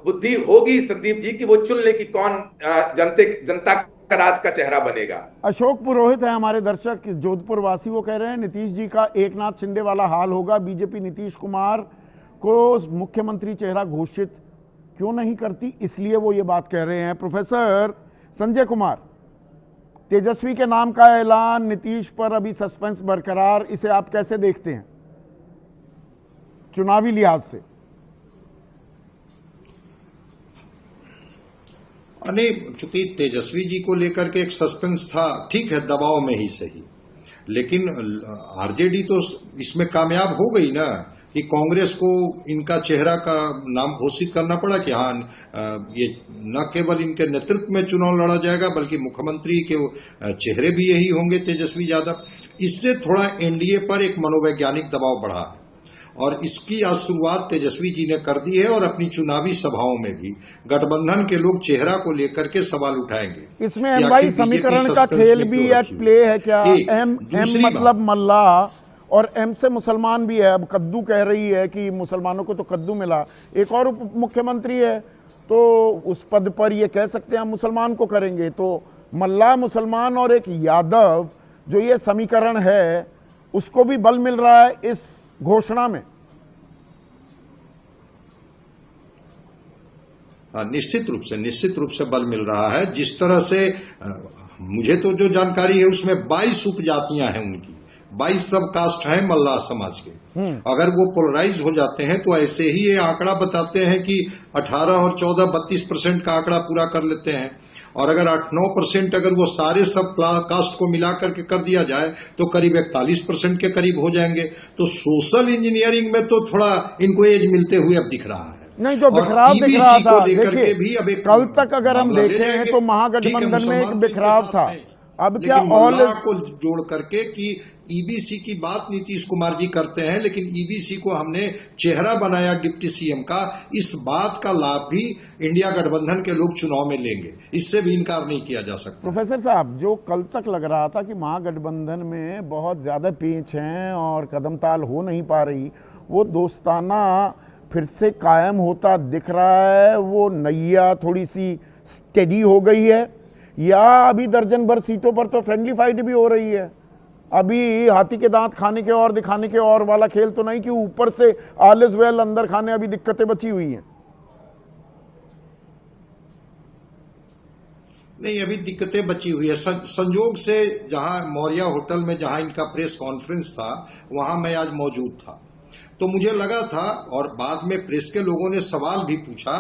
बुद्धि होगी संदीप जी कि वो चुन ले कि कौन जनता का राज का चेहरा बनेगा। अशोक पुरोहित है हमारे दर्शक, जोधपुर वासी, वो कह रहे हैं नीतीश जी का एकनाथ शिंदे वाला हाल होगा, बीजेपी नीतीश कुमार को मुख्यमंत्री चेहरा घोषित क्यों नहीं करती, इसलिए वो ये बात कह रहे हैं। प्रोफेसर संजय कुमार, तेजस्वी के नाम का ऐलान, नीतीश पर अभी सस्पेंस बरकरार, इसे आप कैसे देखते हैं चुनावी लिहाज से? नहीं, चूंकि तेजस्वी जी को लेकर के एक सस्पेंस था, ठीक है, दबाव में ही सही, लेकिन आरजेडी तो इसमें कामयाब हो गई ना कि कांग्रेस को इनका चेहरा का नाम घोषित करना पड़ा कि हाँ, ये न केवल इनके नेतृत्व में चुनाव लड़ा जाएगा बल्कि मुख्यमंत्री के चेहरे भी यही होंगे, तेजस्वी यादव। इससे थोड़ा एनडीए पर एक मनोवैज्ञानिक दबाव बढ़ा है और इसकी आज शुरुआत तेजस्वी जी ने कर दी है और अपनी चुनावी सभाओं में भी गठबंधन के लोग चेहरा को लेकर के सवाल उठाएंगे। इसमें एम समीकरण का खेल भी एट प्ले है क्या? एम मतलब मल्ला और एम से मुसलमान भी है। अब कद्दू कह रही है कि मुसलमानों को तो कद्दू मिला, एक और उप मुख्यमंत्री है तो उस पद पर ये कह सकते हैं हम मुसलमान को करेंगे। तो मल्ला मुसलमान और एक यादव, जो ये समीकरण है, उसको भी बल मिल रहा है इस घोषणा में। निश्चित रूप से बल मिल रहा है। जिस तरह से मुझे तो जो जानकारी है उसमें 22 उपजातियां हैं, उनकी 22 सब कास्ट हैं मल्लाह समाज के। अगर वो पोलराइज हो जाते हैं तो ऐसे ही ये आंकड़ा बताते हैं कि 18 और 14 32% का आंकड़ा पूरा कर लेते हैं। और अगर 8-9% अगर वो सारे सब कास्ट को मिला करके कर दिया जाए तो करीब 41% के करीब हो जाएंगे। तो सोशल इंजीनियरिंग में तो थोड़ा इनको एज मिलते हुए अब दिख रहा है। नहीं, जो बिखराव दिख रहा था, देखिए कल तक अगर हम मामला ले देखें जाएंगे, तो ठीक है, महागठबंधन में एक मुसलमान बिखराव था। अब क्या लेकिन ऑल मल्लाह को जोड़ करके कि ईबीसी की बात नीतीश कुमार जी करते हैं, लेकिन ईबीसी को हमने चेहरा बनाया डिप्टी सीएम का, इस बात का लाभ भी इंडिया गठबंधन के लोग चुनाव में लेंगे, इससे भी इनकार नहीं किया जा सकता। प्रोफेसर साहब, जो कल तक लग रहा था कि महागठबंधन में बहुत ज्यादा पेच हैं और कदम ताल हो नहीं पा रही, वो दोस्ताना फिर से कायम होता दिख रहा है। वो नैया थोड़ी सी स्टेडी हो गई है, या अभी दर्जन भर सीटों पर तो फ्रेंडली फाइट भी हो रही है? अभी हाथी के दांत खाने के और दिखाने के और वाला खेल तो नहीं कि ऊपर से ऑल इज वेल, अंदर खाने अभी दिक्कतें बची हुई हैं? नहीं, अभी दिक्कतें बची हुई है। संयोग से जहां मौर्या होटल में जहां इनका प्रेस कॉन्फ्रेंस था, वहां मैं आज मौजूद था, तो मुझे लगा था, और बाद में प्रेस के लोगों ने सवाल भी पूछा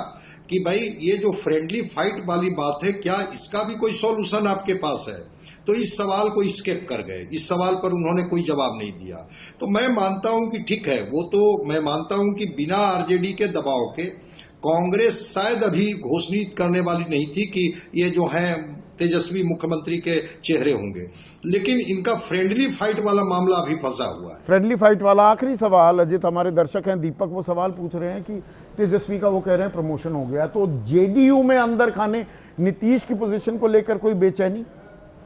कि भाई ये जो फ्रेंडली फाइट वाली बात है, क्या इसका भी कोई सॉल्यूशन आपके पास है? तो इस सवाल को स्किप कर गए, इस सवाल पर उन्होंने कोई जवाब नहीं दिया। तो मैं मानता हूं कि ठीक है, वो तो मैं मानता हूं कि बिना आरजेडी के दबाव के कांग्रेस शायद अभी घोषणा करने वाली नहीं थी कि ये जो है तेजस्वी मुख्यमंत्री के चेहरे होंगे, लेकिन इनका फ्रेंडली फाइट वाला मामला अभी फंसा हुआ है। फ्रेंडली फाइट वाला आखिरी सवाल, अजित हमारे दर्शक हैं, दीपक वो सवाल पूछ रहे हैं कि तेजस्वी का वो कह रहे हैं प्रमोशन हो गया, तो जेडीयू में अंदर खाने नीतीश की पोजीशन को लेकर कोई बेचैनी?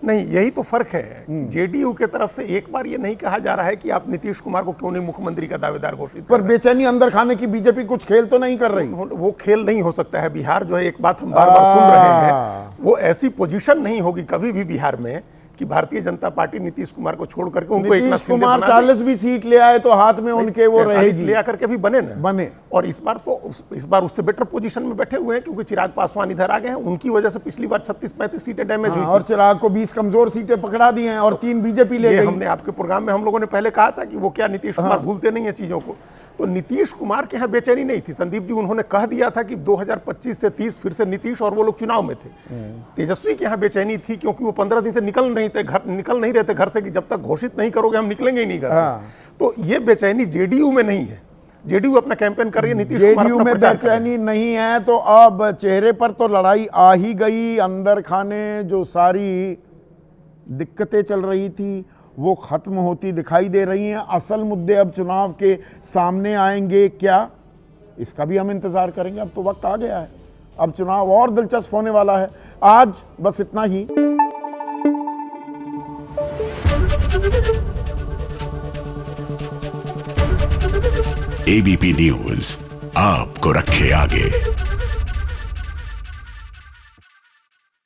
नहीं, यही तो फर्क है। जेडीयू के तरफ से एक बार ये नहीं कहा जा रहा है कि आप नीतीश कुमार को क्यों नहीं मुख्यमंत्री का दावेदार घोषित कर पर बेचैनी अंदर खाने की बीजेपी कुछ खेल तो नहीं कर रही? वो खेल नहीं हो सकता है। बिहार जो है, एक बात हम बार बार सुन रहे हैं, वो ऐसी पोजीशन नहीं होगी कभी भी बिहार में कि भारतीय जनता पार्टी नीतीश कुमार को छोड़ करके उनको एक नीतीश कुमार 40 भी सीट ले आए तो हाथ में उनके वो रहेगी, ले आकर के भी बने ना बने। और इस बार उससे बेटर पोजीशन में बैठे हुए हैं, क्योंकि चिराग पासवान इधर आ गए हैं। उनकी वजह से पिछली बार 36-35 सीटें डैमेज हुई थी, और चिराग को 20 कमजोर सीटें पकड़ा दी हैं और 3 बीजेपी ले गई। हमने आपके प्रोग्राम में हम लोगों ने पहले कहा था कि वो क्या नीतीश कुमार भूलते नहीं है चीजों को। तो नीतीश कुमार के यहाँ बेचैनी नहीं थी संदीप जी, उन्होंने कह दिया था कि 2025 से 30 फिर से नीतीश और वो लोग चुनाव में थे। तेजस्वी के यहाँ बेचैनी थी क्योंकि वो 15 दिन से निकल नहीं रहते घर से कि जब तक घोषित नहीं करोगे हम निकलेंगे ही नहीं घर से। तो ये बेचैनी जेडीयू में नहीं है, जेडीयू अपना कैंपेन कर रही है, नीतीश कुमार अपना प्रचार कर रहे हैं। बेचैनी नहीं है तो अब चेहरे पर तो लड़ाई आ ही गई, अंदर खाने जो सारी दिक्कतें चल रही थी वो खत्म होती दिखाई दे रही हैं। असल मुद्दे अब चुनाव के सामने आएंगे क्या, इसका भी हम इंतजार करेंगे। अब तो वक्त आ गया है, अब चुनाव और दिलचस्प होने वाला है। आज बस इतना ही। एबीपी न्यूज आपको रखे आगे।